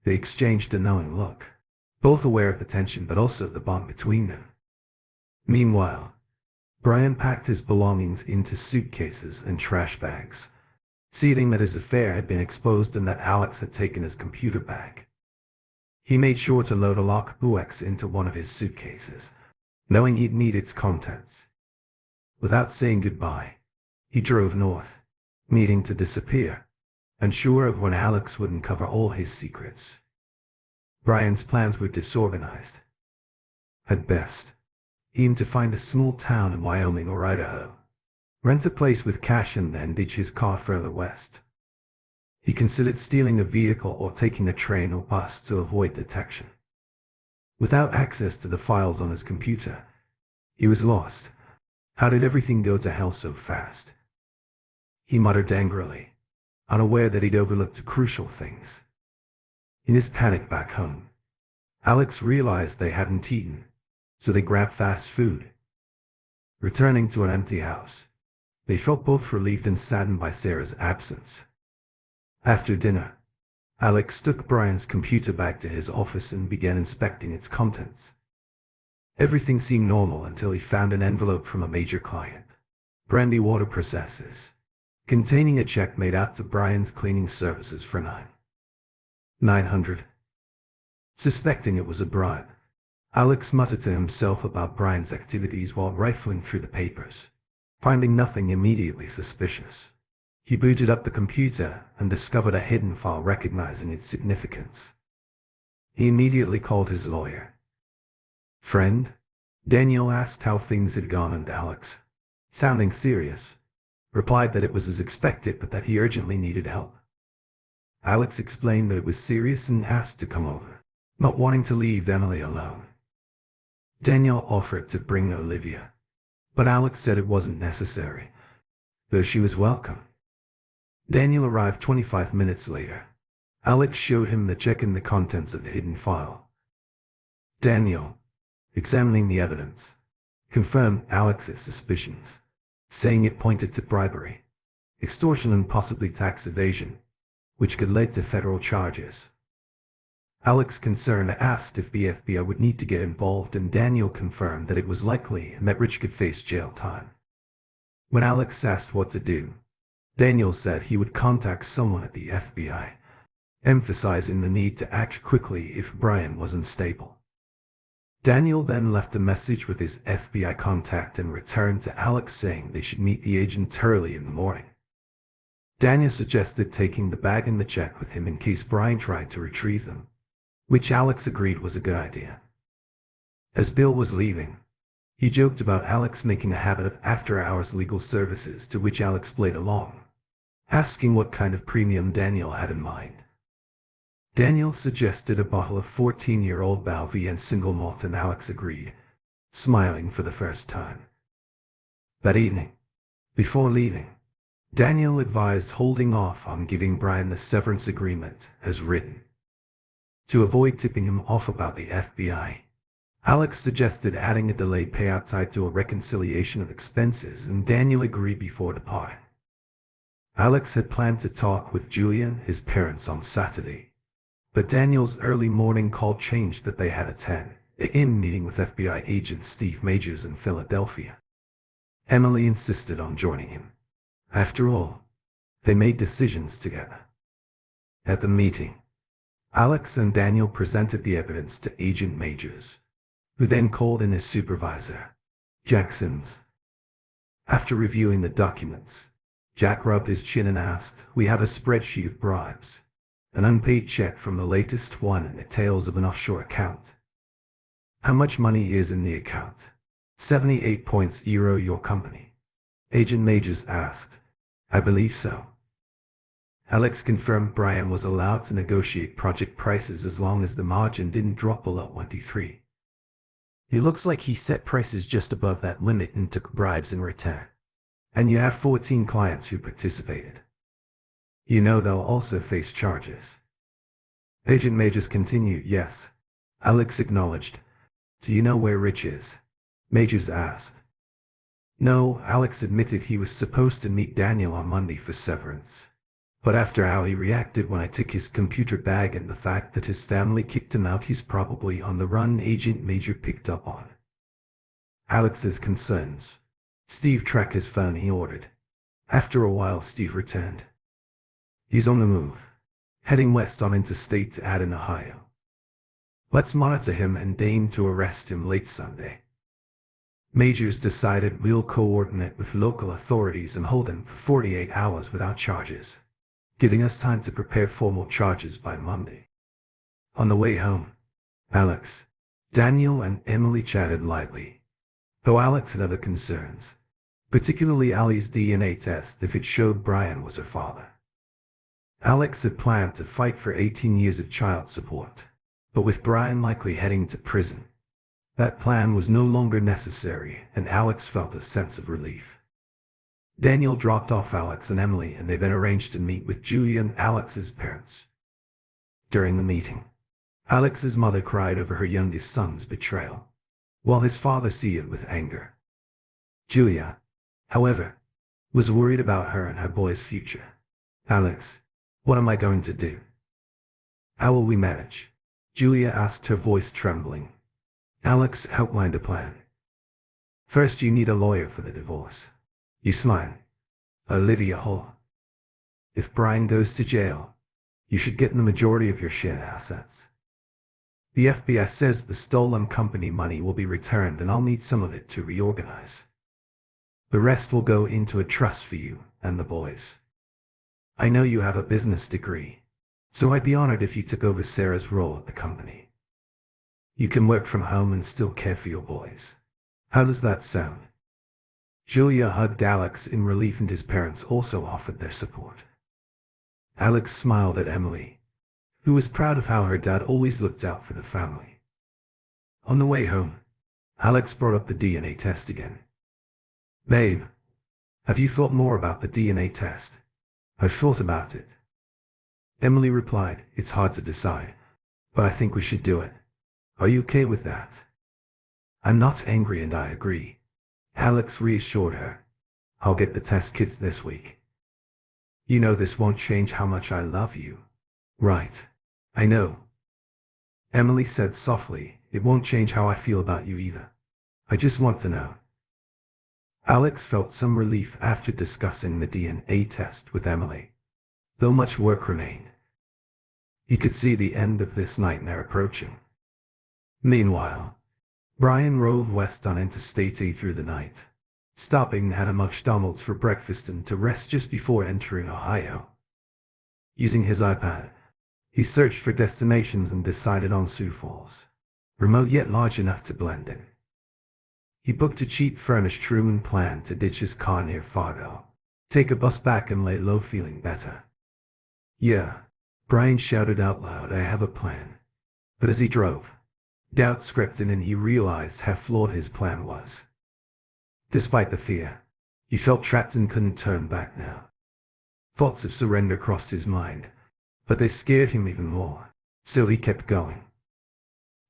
S1: They exchanged a knowing look, both aware of the tension but also the bond between them. Meanwhile, Brian packed his belongings into suitcases and trash bags, seeing that his affair had been exposed and that Alex had taken his computer bag. He made sure to load a lockbox into one of his suitcases, knowing he'd need its contents. Without saying goodbye, he drove north, meaning to disappear, unsure of when Alex would uncover all his secrets. Brian's plans were disorganized. At best, he aimed to find a small town in Wyoming or Idaho, rent a place with cash and then ditch his car further west. He considered stealing a vehicle or taking a train or bus to avoid detection. Without access to the files on his computer, he was lost. How did everything go to hell so fast? He muttered angrily, unaware that he'd overlooked crucial things. In his panic back home, Alex realized they hadn't eaten, so they grabbed fast food. Returning to an empty house, they felt both relieved and saddened by Sarah's absence. After dinner, Alex took Brian's computer back to his office and began inspecting its contents. Everything seemed normal until he found an envelope from a major client, Brandy Water Processes, containing a check made out to Brian's cleaning services for $900. Suspecting it was a bribe, Alex muttered to himself about Brian's activities while rifling through the papers, finding nothing immediately suspicious. He booted up the computer and discovered a hidden file recognizing its significance. He immediately called his lawyer. "Friend?" Daniel asked how things had gone, and Alex, sounding serious, replied that it was as expected but that he urgently needed help. Alex explained that it was serious and asked to come over, not wanting to leave Emily alone. Daniel offered to bring Olivia, but Alex said it wasn't necessary, though she was welcome. Daniel arrived 25 minutes later. Alex showed him the check and the contents of the hidden file. Daniel, examining the evidence, confirmed Alex's suspicions, saying it pointed to bribery, extortion and possibly tax evasion, which could lead to federal charges. Alex, concerned, asked if the FBI would need to get involved, and Daniel confirmed that it was likely and that Rich could face jail time. When Alex asked what to do, Daniel said he would contact someone at the FBI, emphasizing the need to act quickly if Brian was unstable. Daniel then left a message with his FBI contact and returned to Alex saying they should meet the agent early in the morning. Daniel suggested taking the bag and the check with him in case Brian tried to retrieve them, which Alex agreed was a good idea. As Bill was leaving, he joked about Alex making a habit of after-hours legal services, to which Alex played along, asking what kind of premium Daniel had in mind. Daniel suggested a bottle of 14-year-old Balvenie and single malt, and Alex agreed, smiling for the first time. That evening, before leaving, Daniel advised holding off on giving Brian the severance agreement as written. To avoid tipping him off about the FBI, Alex suggested adding a delayed payout tied to a reconciliation of expenses, and Daniel agreed before departing. Alex had planned to talk with Julia and his parents on Saturday, but Daniel's early morning call changed that they had a 10 a.m. meeting with FBI agent Steve Majors in Philadelphia. Emily insisted on joining him. After all, they made decisions together. At the meeting, Alex and Daniel presented the evidence to Agent Majors, who then called in his supervisor, Jack Sims. After reviewing the documents, Jack rubbed his chin and asked, "We have a spreadsheet of bribes, an unpaid check from the latest one, and details of an offshore account. How much money is in the account?" 78 points euro your company, Agent Majors asked. "I believe so." Alex confirmed Brian was allowed to negotiate project prices as long as the margin didn't drop below 23. It looks like he set prices just above that limit and took bribes in return. And you have 14 clients who participated. You know they'll also face charges. Agent Majors continued. "Yes," Alex acknowledged. "Do you know where Rich is?" Majors asked. No, Alex admitted he was supposed to meet Daniel on Monday for severance. But after how he reacted when I took his computer bag and the fact that his family kicked him out, he's probably on the run, Agent Major picked up on Alex's concerns. Steve tracked his phone he ordered. After a while, Steve returned. He's on the move, heading west on Interstate to Adden, Ohio. Let's monitor him and aim to arrest him late Sunday. Majors decided we'll coordinate with local authorities and hold him for 48 hours without charges, giving us time to prepare formal charges by Monday. On the way home, Alex, Daniel, and Emily chatted lightly, though Alex had other concerns, particularly Allie's DNA test if it showed Brian was her father. Alex had planned to fight for 18 years of child support, but with Brian likely heading to prison, that plan was no longer necessary, and Alex felt a sense of relief. Daniel dropped off Alex and Emily, and they then arranged to meet with Julia and Alex's parents. During the meeting, Alex's mother cried over her youngest son's betrayal, while his father seethed with anger. Julia, however, was worried about her and her boy's future. Alex, what am I going to do? How will we manage? Julia asked, her voice trembling. Alex outlined a plan. First, you need a lawyer for the divorce. You smile. Olivia Hall. If Brian goes to jail, you should get the majority of your shared assets. The FBI says the stolen company money will be returned, and I'll need some of it to reorganize. The rest will go into a trust for you and the boys. I know you have a business degree, so I'd be honored if you took over Sarah's role at the company. You can work from home and still care for your boys. How does that sound? Julia hugged Alex in relief, and his parents also offered their support. Alex smiled at Emily, who was proud of how her dad always looked out for the family. On the way home, Alex brought up the DNA test again. Babe, have you thought more about the DNA test? I've thought about it. Emily replied, it's hard to decide, but I think we should do it. Are you okay with that? I'm not angry, and I agree. Alex reassured her. I'll get the test kits this week. You know this won't change how much I love you. Right. I know. Emily said softly, it won't change how I feel about you either. I just want to know. Alex felt some relief after discussing the DNA test with Emily, though much work remained. He could see the end of this nightmare approaching. Meanwhile, Brian rode west on Interstate A through the night, stopping at a McDonald's for breakfast and to rest just before entering Ohio. Using his iPad, he searched for destinations and decided on Sioux Falls, remote yet large enough to blend in. He booked a cheap furnished room and planned to ditch his car near Fargo, take a bus back, and lay low, feeling better. Yeah, Brian shouted out loud, I have a plan. But as he drove, doubt crept in, and he realized how flawed his plan was. Despite the fear, he felt trapped and couldn't turn back now. Thoughts of surrender crossed his mind, but they scared him even more, so he kept going.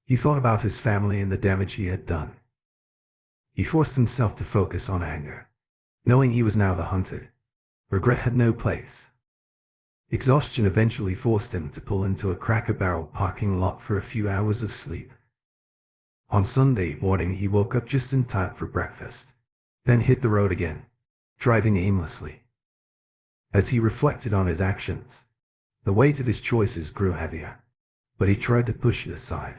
S1: He thought about his family and the damage he had done. He forced himself to focus on anger, knowing he was now the hunted. Regret had no place. Exhaustion eventually forced him to pull into a Cracker Barrel parking lot for a few hours of sleep. On Sunday morning, he woke up just in time for breakfast, then hit the road again, driving aimlessly. As he reflected on his actions, the weight of his choices grew heavier, but he tried to push it aside.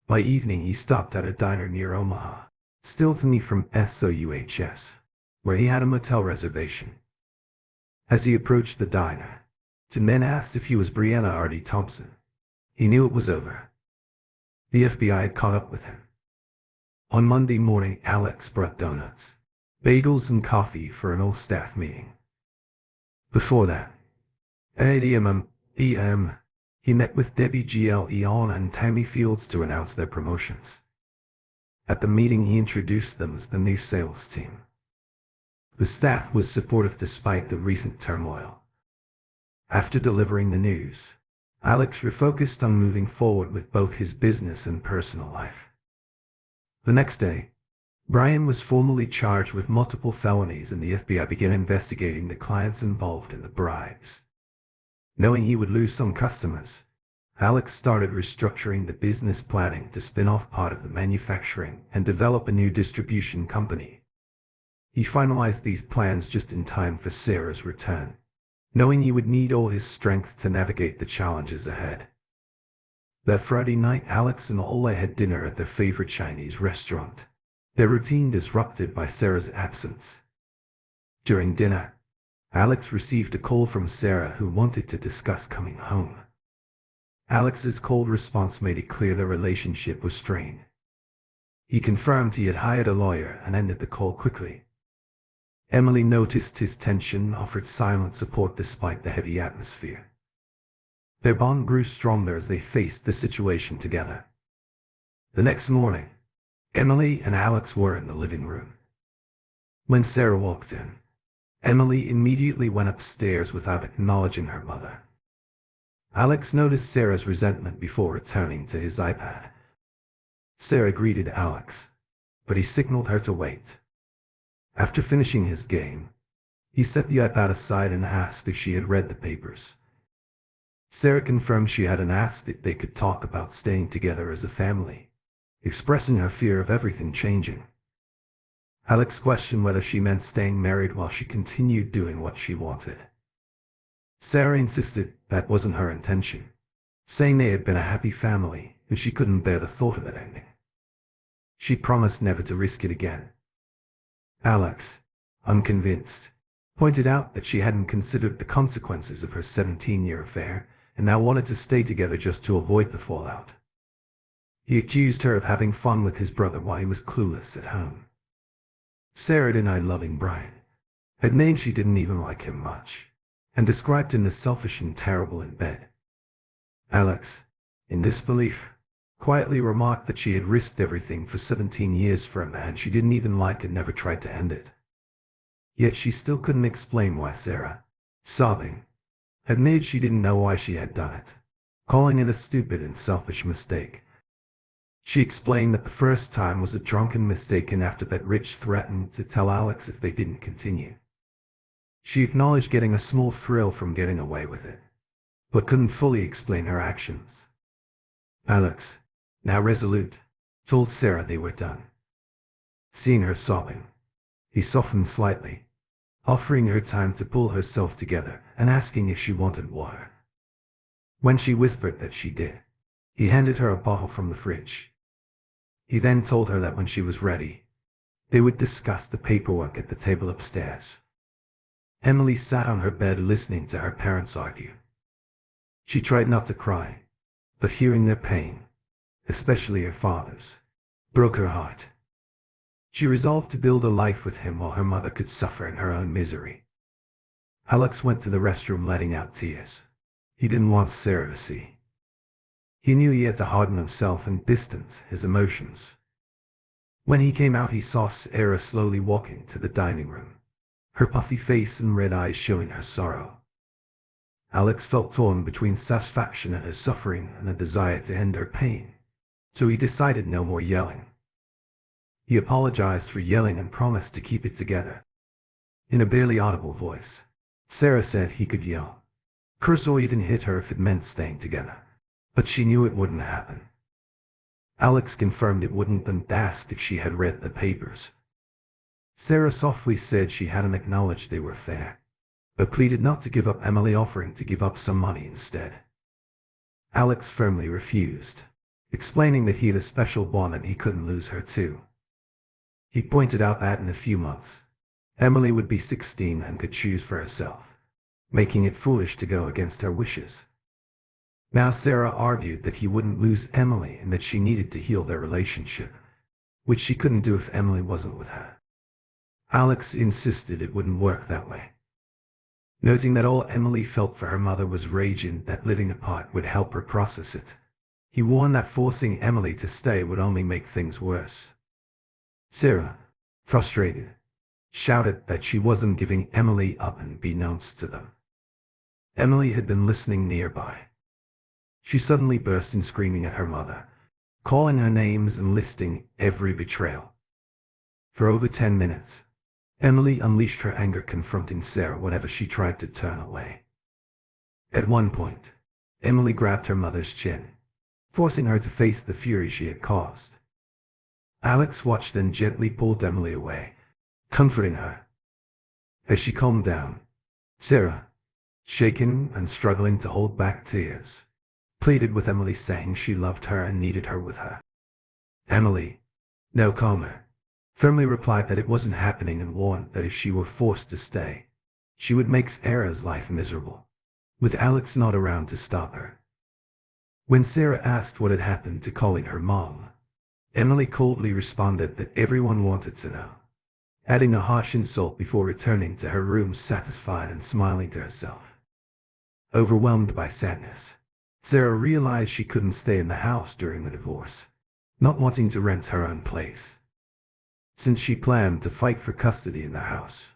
S1: By evening, he stopped at a diner near Omaha, still to me from SOUHS, where he had a motel reservation. As he approached the diner, two men asked if he was Brianna R.D. Thompson. He knew it was over. The FBI had caught up with him. On Monday morning, Alex brought donuts, bagels, and coffee for an all-staff meeting. Before that, at 8 a.m., he met with Debbie Leon and Tammy Fields to announce their promotions. At the meeting, he introduced them as the new sales team. The staff was supportive despite the recent turmoil. After delivering the news, Alex refocused on moving forward with both his business and personal life. The next day, Brian was formally charged with multiple felonies, and the FBI began investigating the clients involved in the bribes. Knowing he would lose some customers, Alex started restructuring the business, planning to spin off part of the manufacturing and develop a new distribution company. He finalized these plans just in time for Sarah's return, knowing he would need all his strength to navigate the challenges ahead. That Friday night, Alex and Ole had dinner at their favorite Chinese restaurant, their routine disrupted by Sarah's absence. During dinner, Alex received a call from Sarah, who wanted to discuss coming home. Alex's cold response made it clear their relationship was strained. He confirmed he had hired a lawyer and ended the call quickly. Emily noticed his tension and offered silent support despite the heavy atmosphere. Their bond grew stronger as they faced the situation together. The next morning, Emily and Alex were in the living room. When Sarah walked in, Emily immediately went upstairs without acknowledging her mother. Alex noticed Sarah's resentment before returning to his iPad. Sarah greeted Alex, but he signaled her to wait. After finishing his game, he set the iPad aside and asked if she had read the papers. Sarah confirmed she had and asked if they could talk about staying together as a family, expressing her fear of everything changing. Alex questioned whether she meant staying married while she continued doing what she wanted. Sarah insisted that wasn't her intention, saying they had been a happy family and she couldn't bear the thought of it ending. She promised never to risk it again. Alex, unconvinced, pointed out that she hadn't considered the consequences of her 17-year affair and now wanted to stay together just to avoid the fallout. He accused her of having fun with his brother while he was clueless at home. Sarah denied loving Brian, admitting she didn't even like him much, and described him as selfish and terrible in bed. Alex, in disbelief, quietly remarked that she had risked everything for 17 years for a man she didn't even like and never tried to end it. Yet she still couldn't explain why Sarah, sobbing, admitted she didn't know why she had done it, calling it a stupid and selfish mistake. She explained that the first time was a drunken mistake, and after that Rich threatened to tell Alex if they didn't continue. She acknowledged getting a small thrill from getting away with it, but couldn't fully explain her actions. Alex, now resolute, told Sarah they were done. Seeing her sobbing, he softened slightly, offering her time to pull herself together and asking if she wanted water. When she whispered that she did, he handed her a bottle from the fridge. He then told her that when she was ready, they would discuss the paperwork at the table upstairs. Emily sat on her bed listening to her parents argue. She tried not to cry, but hearing their pain, especially her father's, broke her heart. She resolved to build a life with him while her mother could suffer in her own misery. Alex went to the restroom letting out tears. He didn't want Sarah to see. He knew he had to harden himself and distance his emotions. When he came out, he saw Sarah slowly walking to the dining room, her puffy face and red eyes showing her sorrow. Alex felt torn between satisfaction at her suffering and a desire to end her pain, so he decided no more yelling. He apologized for yelling and promised to keep it together. In a barely audible voice, Sarah said he could yell, curse or even hit her if it meant staying together, but she knew it wouldn't happen. Alex confirmed it wouldn't and asked if she had read the papers. Sarah softly said she hadn't acknowledged they were fair, but pleaded not to give up, Emily offering to give up some money instead. Alex firmly refused, explaining that he had a special bond and he couldn't lose her too. He pointed out that in a few months, Emily would be 16 and could choose for herself, making it foolish to go against her wishes. Now Sarah argued that he wouldn't lose Emily and that she needed to heal their relationship, which she couldn't do if Emily wasn't with her. Alex insisted it wouldn't work that way, noting that all Emily felt for her mother was rage and that living apart would help her process it. He warned that forcing Emily to stay would only make things worse. Sarah, frustrated, shouted that she wasn't giving Emily up unbeknownst to them. Emily had been listening nearby. She suddenly burst in screaming at her mother, calling her names and listing every betrayal. For over 10 minutes, Emily unleashed her anger, confronting Sarah whenever she tried to turn away. At one point, Emily grabbed her mother's chin, forcing her to face the fury she had caused. Alex watched, then gently pulled Emily away, comforting her. As she calmed down, Sarah, shaken and struggling to hold back tears, pleaded with Emily, saying she loved her and needed her with her. Emily, now calmer, firmly replied that it wasn't happening and warned that if she were forced to stay, she would make Sarah's life miserable, with Alex not around to stop her. When Sarah asked what had happened to calling her mom, Emily coldly responded that everyone wanted to know, adding a harsh insult before returning to her room satisfied and smiling to herself. Overwhelmed by sadness, Sarah realized she couldn't stay in the house during the divorce, not wanting to rent her own place. Since she planned to fight for custody in the house,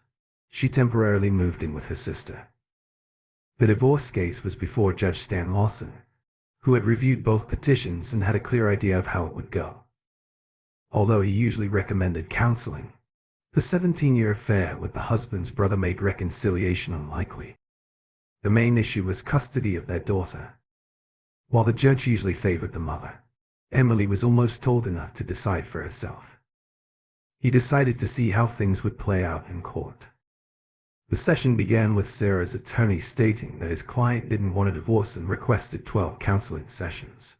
S1: she temporarily moved in with her sister. The divorce case was before Judge Stan Lawson, who had reviewed both petitions and had a clear idea of how it would go. Although he usually recommended counseling, the 17-year affair with the husband's brother made reconciliation unlikely. The main issue was custody of their daughter. While the judge usually favored the mother, Emily was almost old enough to decide for herself. He decided to see how things would play out in court. The session began with Sarah's attorney stating that his client didn't want a divorce and requested 12 counseling sessions.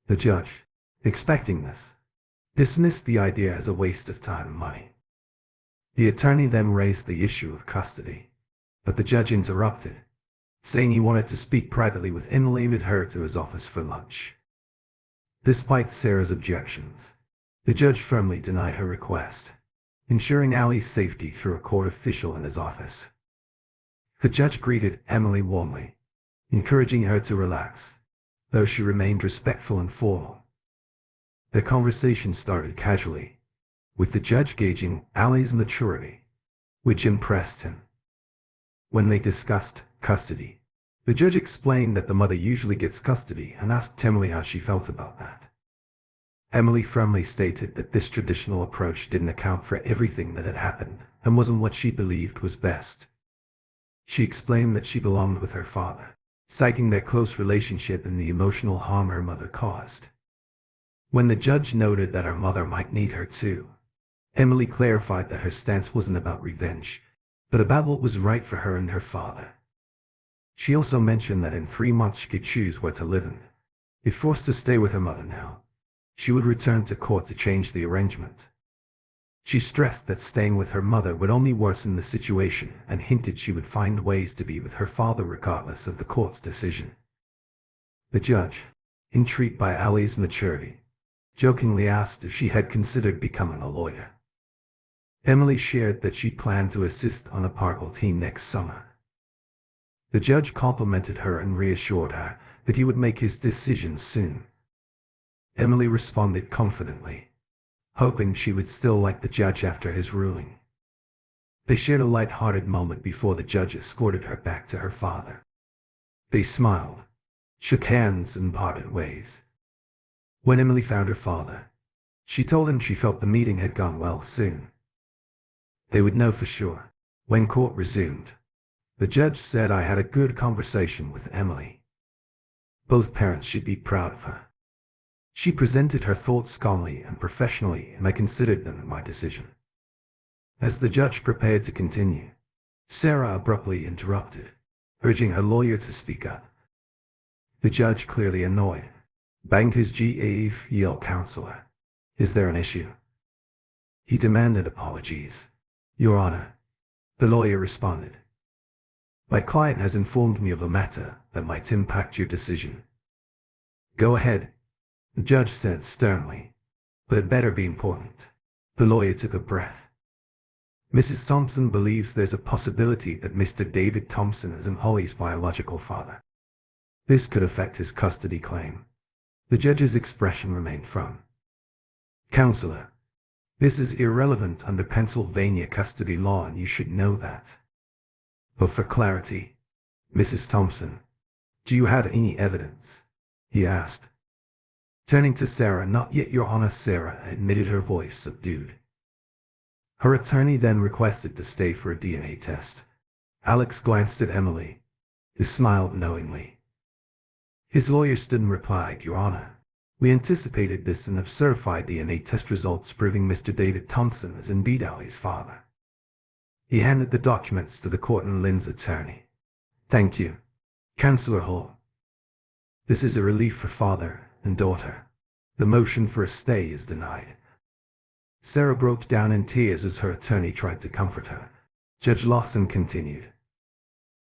S1: The judge, expecting this, dismissed the idea as a waste of time and money. The attorney then raised the issue of custody, but the judge interrupted, saying he wanted to speak privately with Emily and invited her to his office for lunch. Despite Sarah's objections, the judge firmly denied her request, ensuring Allie's safety through a court official in his office. The judge greeted Emily warmly, encouraging her to relax, though she remained respectful and formal. The conversation started casually, with the judge gauging Allie's maturity, which impressed him. When they discussed custody, the judge explained that the mother usually gets custody and asked Emily how she felt about that. Emily firmly stated that this traditional approach didn't account for everything that had happened and wasn't what she believed was best. She explained that she belonged with her father, citing their close relationship and the emotional harm her mother caused. When the judge noted that her mother might need her too, Emily clarified that her stance wasn't about revenge, but about what was right for her and her father. She also mentioned that in 3 months she could choose where to live in. If forced to stay with her mother now, she would return to court to change the arrangement. She stressed that staying with her mother would only worsen the situation and hinted she would find ways to be with her father regardless of the court's decision. The judge, intrigued by Allie's maturity, jokingly asked if she had considered becoming a lawyer. Emily shared that she planned to assist on a parkour team next summer. The judge complimented her and reassured her that he would make his decision soon. Emily responded confidently, hoping she would still like the judge after his ruling. They shared a light-hearted moment before the judge escorted her back to her father. They smiled, shook hands, and parted ways. When Emily found her father, she told him she felt the meeting had gone well soon. They would know for sure. When court resumed, the judge said, "I had a good conversation with Emily. Both parents should be proud of her. She presented her thoughts calmly and professionally, and I considered them in my decision." As the judge prepared to continue, Sarah abruptly interrupted, urging her lawyer to speak up. The judge, clearly annoyed, banged his gavel. "Counselor, is there an issue?" He demanded apologies. "Your Honor," the lawyer responded, "my client has informed me of a matter that might impact your decision." "Go ahead," the judge said sternly, "but it better be important." The lawyer took a breath. "Mrs. Thompson believes there's a possibility that Mr. David Thompson is Holly's biological father. This could affect his custody claim." The judge's expression remained firm. "Counselor, this is irrelevant under Pennsylvania custody law, and you should know that. But for clarity, Mrs. Thompson, do you have any evidence?" he asked. Turning to Sarah, "Not yet, Your Honor." Sarah admitted, her voice subdued. Her attorney then requested to stay for a DNA test. Alex glanced at Emily, who smiled knowingly. His lawyer stood and replied, "Your Honor, We anticipated this and have certified DNA test results proving Mr. David Thompson is indeed Allie's father. He handed the documents to the court and Lynn's attorney. Thank you, Councillor Hall. This is a relief for father and daughter. The motion for a stay is denied. Sarah broke down in tears as her attorney tried to comfort her. Judge Lawson continued.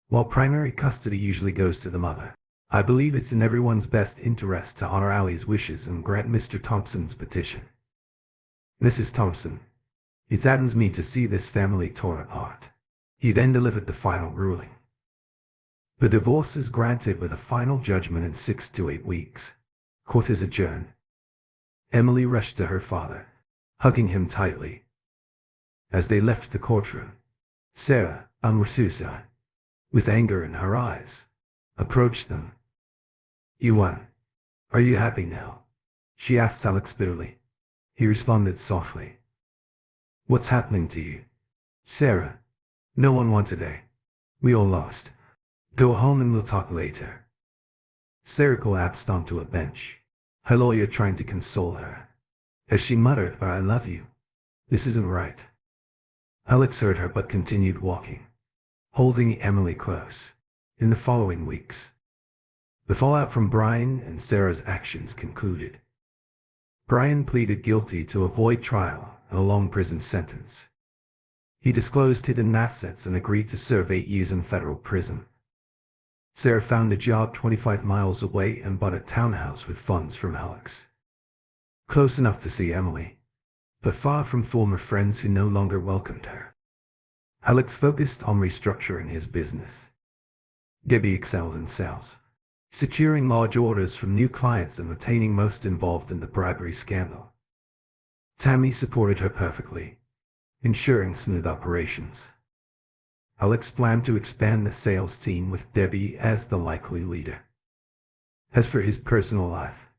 S1: While primary custody usually goes to the mother, I believe it's in everyone's best interest to honor Allie's wishes and grant Mr. Thompson's petition. Mrs. Thompson, it saddens me to see this family torn apart. He then delivered the final ruling. The divorce is granted with a final judgment in 6 to 8 weeks. Court is adjourned. Emily rushed to her father, hugging him tightly. As they left the courtroom, Sarah, Susan, with anger in her eyes, approached them. You won. Are you happy now? She asked Alex bitterly. He responded softly. What's happening to you? Sarah, no one won today. We all lost. Go home and we'll talk later. Sarah collapsed onto a bench, her lawyer trying to console her. As she muttered, "But I love you. This isn't right." Alex heard her but continued walking, holding Emily close. In the following weeks, the fallout from Brian and Sarah's actions concluded. Brian pleaded guilty to avoid trial and a long prison sentence. He disclosed hidden assets and agreed to serve 8 years in federal prison. Sarah found a job 25 miles away and bought a townhouse with funds from Alex. Close enough to see Emily, but far from former friends who no longer welcomed her. Alex focused on restructuring his business. Debbie excelled in sales, securing large orders from new clients and retaining most involved in the bribery scandal. Tammy supported her perfectly, ensuring smooth operations. Alex planned to expand the sales team with Debbie as the likely leader. As for his personal life,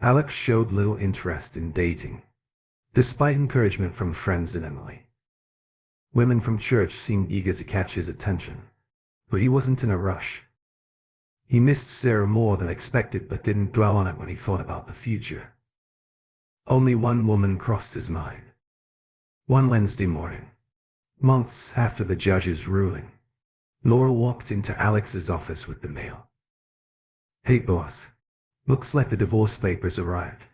S1: Alex showed little interest in dating, despite encouragement from friends and Emily. Women from church seemed eager to catch his attention, but he wasn't in a rush. He missed Sarah more than expected but didn't dwell on it when he thought about the future. Only one woman crossed his mind. One Wednesday morning, months after the judge's ruling, Laura walked into Alex's office with the mail. Hey boss, looks like the divorce papers arrived.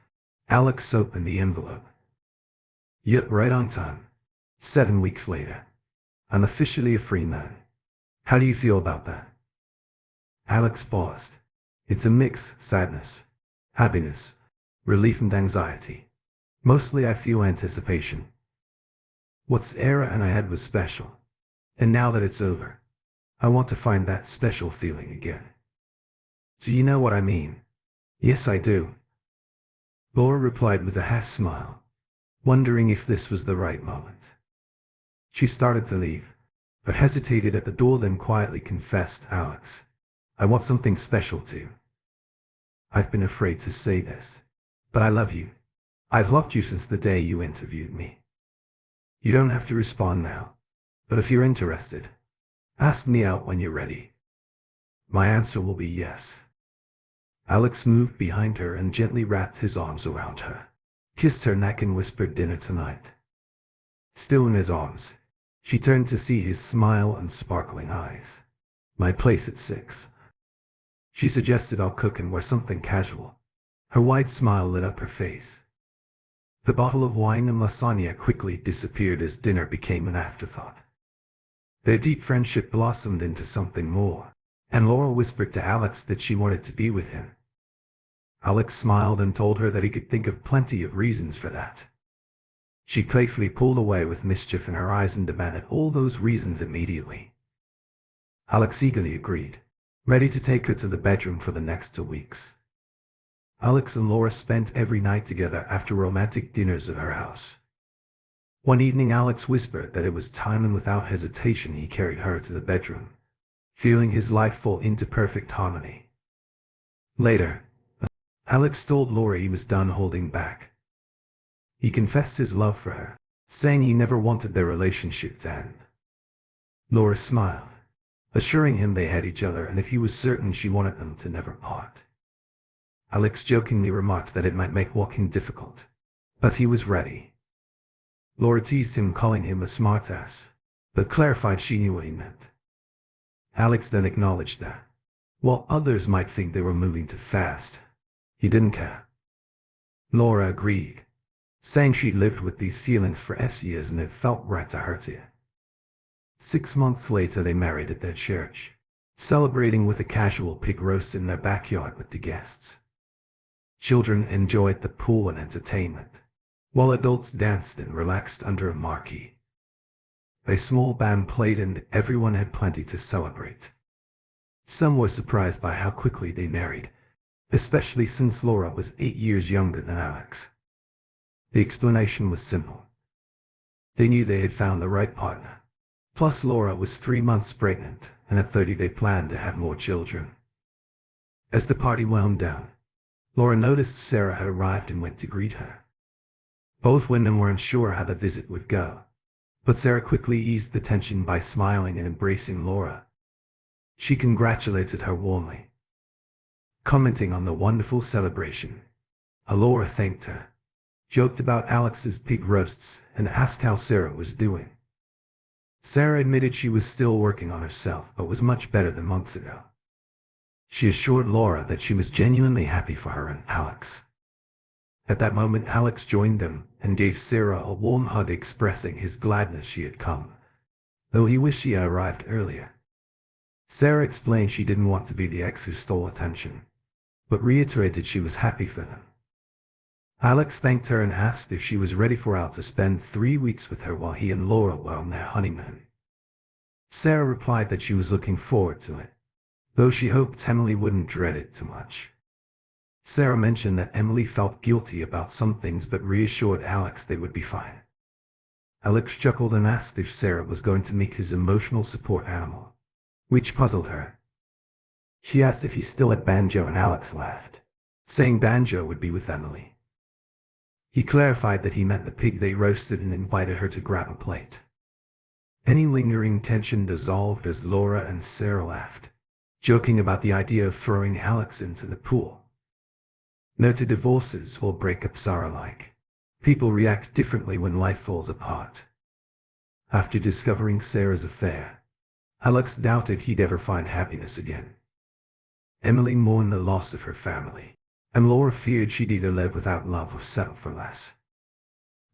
S1: Alex opened the envelope. Yep, right on time. 7 weeks later. I'm officially a free man. How do you feel about that? Alex paused. It's a mix: sadness, happiness, relief and anxiety. Mostly I feel anticipation. What Sarah and I had was special, and now that it's over, I want to find that special feeling again. Do you know what I mean? Yes, I do. Laura replied with a half smile, wondering if this was the right moment. She started to leave, but hesitated at the door, then quietly confessed, Alex, I want something special too. I've been afraid to say this, but I love you. I've loved you since the day you interviewed me. You don't have to respond now, but if you're interested, ask me out when you're ready. My answer will be yes. Alex moved behind her and gently wrapped his arms around her, kissed her neck and whispered, dinner tonight. Still in his arms, she turned to see his smile and sparkling eyes. My place at 6. She suggested, I'll cook and wear something casual. Her wide smile lit up her face. The bottle of wine and lasagna quickly disappeared as dinner became an afterthought. Their deep friendship blossomed into something more, and Laura whispered to Alex that she wanted to be with him. Alex smiled and told her that he could think of plenty of reasons for that. She playfully pulled away with mischief in her eyes and demanded all those reasons immediately. Alex eagerly agreed, ready to take her to the bedroom for the next 2 weeks. Alex and Laura spent every night together after romantic dinners at her house. One evening Alex whispered that it was time, and without hesitation he carried her to the bedroom, feeling his life fall into perfect harmony. Later, Alex told Laura he was done holding back. He confessed his love for her, saying he never wanted their relationship to end. Laura smiled, assuring him they had each other and if he was certain she wanted them to never part. Alex jokingly remarked that it might make walking difficult. But he was ready. Laura teased him, calling him a smartass, but clarified she knew what he meant. Alex then acknowledged that, while others might think they were moving too fast, he didn't care. Laura agreed, saying she'd lived with these feelings for years and it felt right to her too. 6 months later they married at their church, celebrating with a casual pig roast in their backyard with the guests. Children enjoyed the pool and entertainment, while adults danced and relaxed under a marquee. A small band played and everyone had plenty to celebrate. Some were surprised by how quickly they married, especially since Laura was 8 years younger than Alex. The explanation was simple. They knew they had found the right partner. Plus Laura was 3 months pregnant, and at 30 they planned to have more children. As the party wound down, Laura noticed Sarah had arrived and went to greet her. Both women were unsure how the visit would go, but Sarah quickly eased the tension by smiling and embracing Laura. She congratulated her warmly, commenting on the wonderful celebration. Laura thanked her, joked about Alex's pig roasts, and asked how Sarah was doing. Sarah admitted she was still working on herself, but was much better than months ago. She assured Laura that she was genuinely happy for her and Alex. At that moment Alex joined them and gave Sarah a warm hug, expressing his gladness she had come, though he wished she had arrived earlier. Sarah explained she didn't want to be the ex who stole attention, but reiterated she was happy for them. Alex thanked her and asked if she was ready for Al to spend 3 weeks with her while he and Laura were on their honeymoon. Sarah replied that she was looking forward to it, though she hoped Emily wouldn't dread it too much. Sarah mentioned that Emily felt guilty about some things but reassured Alex they would be fine. Alex chuckled and asked if Sarah was going to meet his emotional support animal, which puzzled her. She asked if he still had Banjo and Alex laughed, saying Banjo would be with Emily. He clarified that he meant the pig they roasted and invited her to grab a plate. Any lingering tension dissolved as Laura and Sarah laughed, joking about the idea of throwing Alex into the pool. No two divorces or breakups are alike. People react differently when life falls apart. After discovering Sarah's affair, Alex doubted he'd ever find happiness again. Emily mourned the loss of her family, and Laura feared she'd either live without love or settle for less.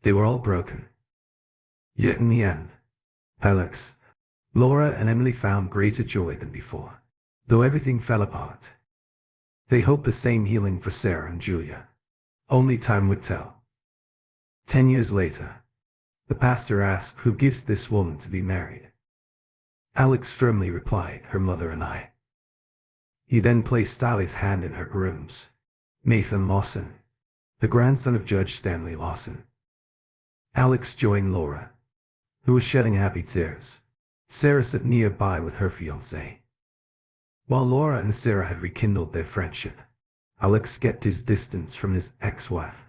S1: They were all broken. Yet in the end, Alex, Laura and Emily found greater joy than before, though everything fell apart. They hoped the same healing for Sarah and Julia. Only time would tell. 10 years later, the pastor asked who gives this woman to be married. Alex firmly replied, her mother and I. He then placed Ali's hand in her groom's, Nathan Lawson, the grandson of Judge Stanley Lawson. Alex joined Laura, who was shedding happy tears. Sarah sat nearby with her fiancé. While Laura and Sarah had rekindled their friendship, Alex kept his distance from his ex-wife,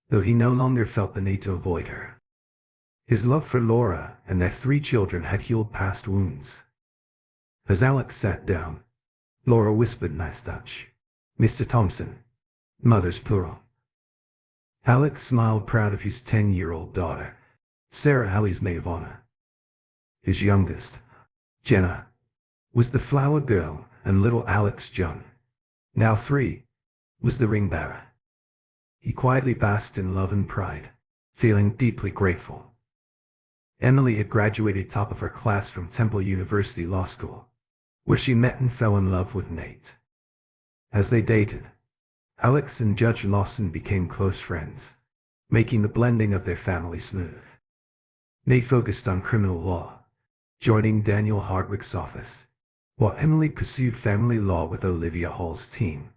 S1: though he no longer felt the need to avoid her. His love for Laura and their 3 children had healed past wounds. As Alex sat down, Laura whispered, "Nice touch, Mr. Thompson." Mothers plural. Alex smiled, proud of his 10-year-old daughter, Sarah, Ali's maid of honor. His youngest, Jenna, was the flower girl, and little Alex John, now 3, was the ring bearer. He quietly basked in love and pride, feeling deeply grateful. Emily had graduated top of her class from Temple University Law School, where she met and fell in love with Nate. As they dated, Alex and Judge Lawson became close friends, making the blending of their family smooth. Nate focused on criminal law, joining Daniel Hardwick's office, while Emily pursued family law with Olivia Hall's team.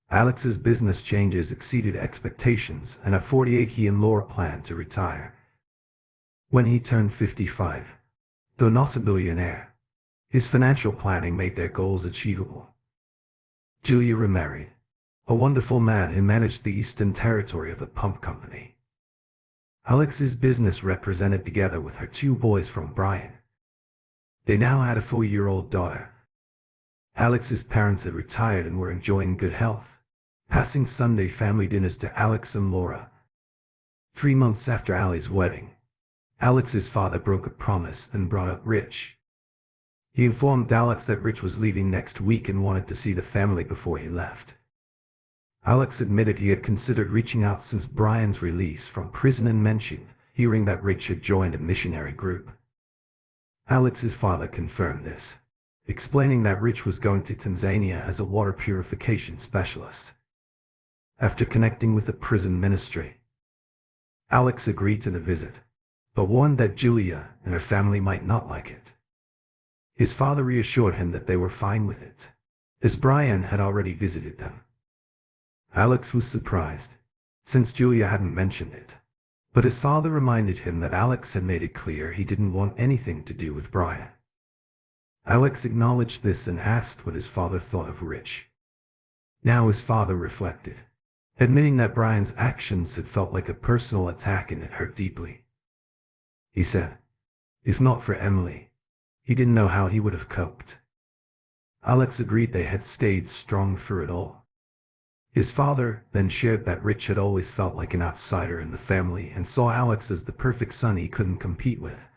S1: Alex's business changes exceeded expectations, and at 48 he and Laura planned to retire. When he turned 55, though not a billionaire, his financial planning made their goals achievable. Julia remarried a wonderful man who managed the Eastern Territory of the pump company. Alex's business represented together with her 2 boys from Bryan. They now had a 4-year-old daughter. Alex's parents had retired and were enjoying good health, passing Sunday family dinners to Alex and Laura. 3 months after Allie's wedding, Alex's father broke a promise and brought up Rich. He informed Alex that Rich was leaving next week and wanted to see the family before he left. Alex admitted he had considered reaching out since Brian's release from prison and mentioned hearing that Rich had joined a missionary group. Alex's father confirmed this, explaining that Rich was going to Tanzania as a water purification specialist. After connecting with the prison ministry, Alex agreed to the visit, but warned that Julia and her family might not like it. His father reassured him that they were fine with it, as Brian had already visited them. Alex was surprised, since Julia hadn't mentioned it, but his father reminded him that Alex had made it clear he didn't want anything to do with Brian. Alex acknowledged this and asked what his father thought of Rich. Now his father reflected, admitting that Brian's actions had felt like a personal attack and it hurt deeply. He said, if not for Emily, he didn't know how he would have coped. Alex agreed they had stayed strong through it all. His father then shared that Rich had always felt like an outsider in the family and saw Alex as the perfect son he couldn't compete with,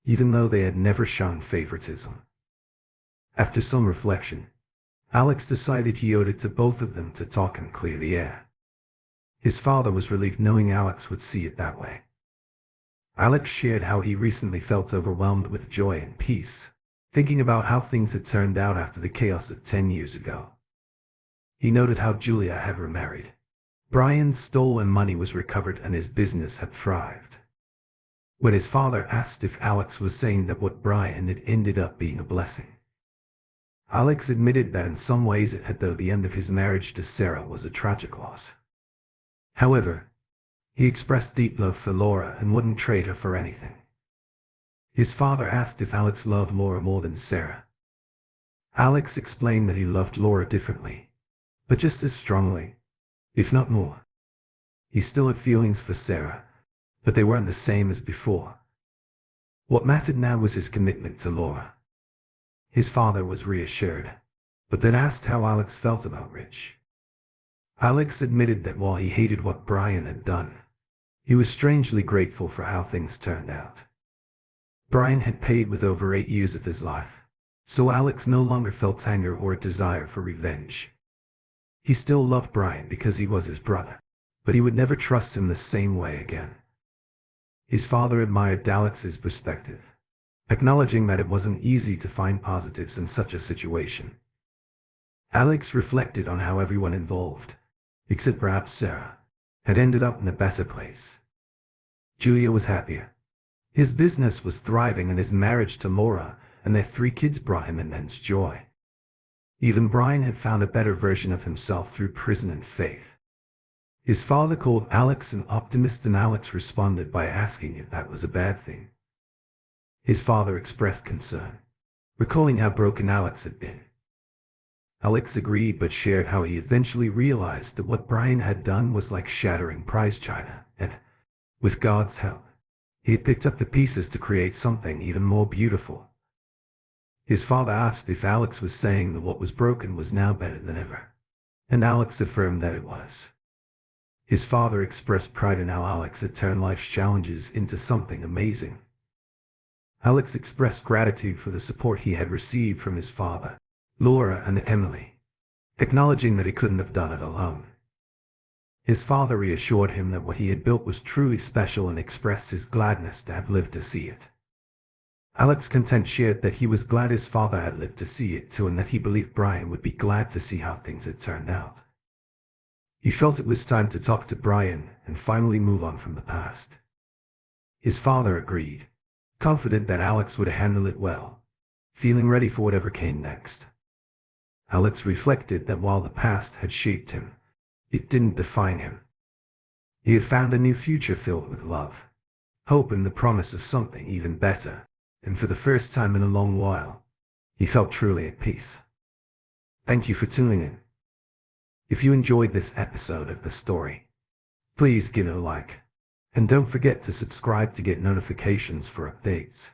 S1: even though they had never shown favoritism. After some reflection, Alex decided he owed it to both of them to talk and clear the air. His father was relieved knowing Alex would see it that way. Alex shared how he recently felt overwhelmed with joy and peace, thinking about how things had turned out after the chaos of 10 years ago. He noted how Julia had remarried. Brian's stolen money was recovered and his business had thrived. When his father asked if Alex was saying that what Brian had ended up being a blessing, Alex admitted that in some ways it had, though the end of his marriage to Sarah was a tragic loss. However, he expressed deep love for Laura and wouldn't trade her for anything. His father asked if Alex loved Laura more than Sarah. Alex explained that he loved Laura differently, but just as strongly, if not more. He still had feelings for Sarah, but they weren't the same as before. What mattered now was his commitment to Laura. His father was reassured, but then asked how Alex felt about Rich. Alex admitted that while he hated what Brian had done, he was strangely grateful for how things turned out. Brian had paid with over 8 years of his life, so Alex no longer felt anger or a desire for revenge. He still loved Brian because he was his brother, but he would never trust him the same way again. His father admired Alex's perspective, acknowledging that it wasn't easy to find positives in such a situation. Alex reflected on how everyone involved, except perhaps Sarah, had ended up in a better place. Julia was happier. His business was thriving and his marriage to Laura and their 3 kids brought him immense joy. Even Brian had found a better version of himself through prison and faith. His father called Alex an optimist and Alex responded by asking if that was a bad thing. His father expressed concern, recalling how broken Alex had been. Alex agreed but shared how he eventually realized that what Brian had done was like shattering prize china, and, with God's help, he had picked up the pieces to create something even more beautiful. His father asked if Alex was saying that what was broken was now better than ever, and Alex affirmed that it was. His father expressed pride in how Alex had turned life's challenges into something amazing. Alex expressed gratitude for the support he had received from his father, Laura and Emily, acknowledging that he couldn't have done it alone. His father reassured him that what he had built was truly special and expressed his gladness to have lived to see it. Alex Content shared that he was glad his father had lived to see it too and that he believed Brian would be glad to see how things had turned out. He felt it was time to talk to Brian and finally move on from the past. His father agreed, confident that Alex would handle it well, feeling ready for whatever came next. Alex reflected that while the past had shaped him, it didn't define him. He had found a new future filled with love, hope and the promise of something even better, and for the first time in a long while, he felt truly at peace. Thank you for tuning in. If you enjoyed this episode of the story, please give it a like, and don't forget to subscribe to get notifications for updates.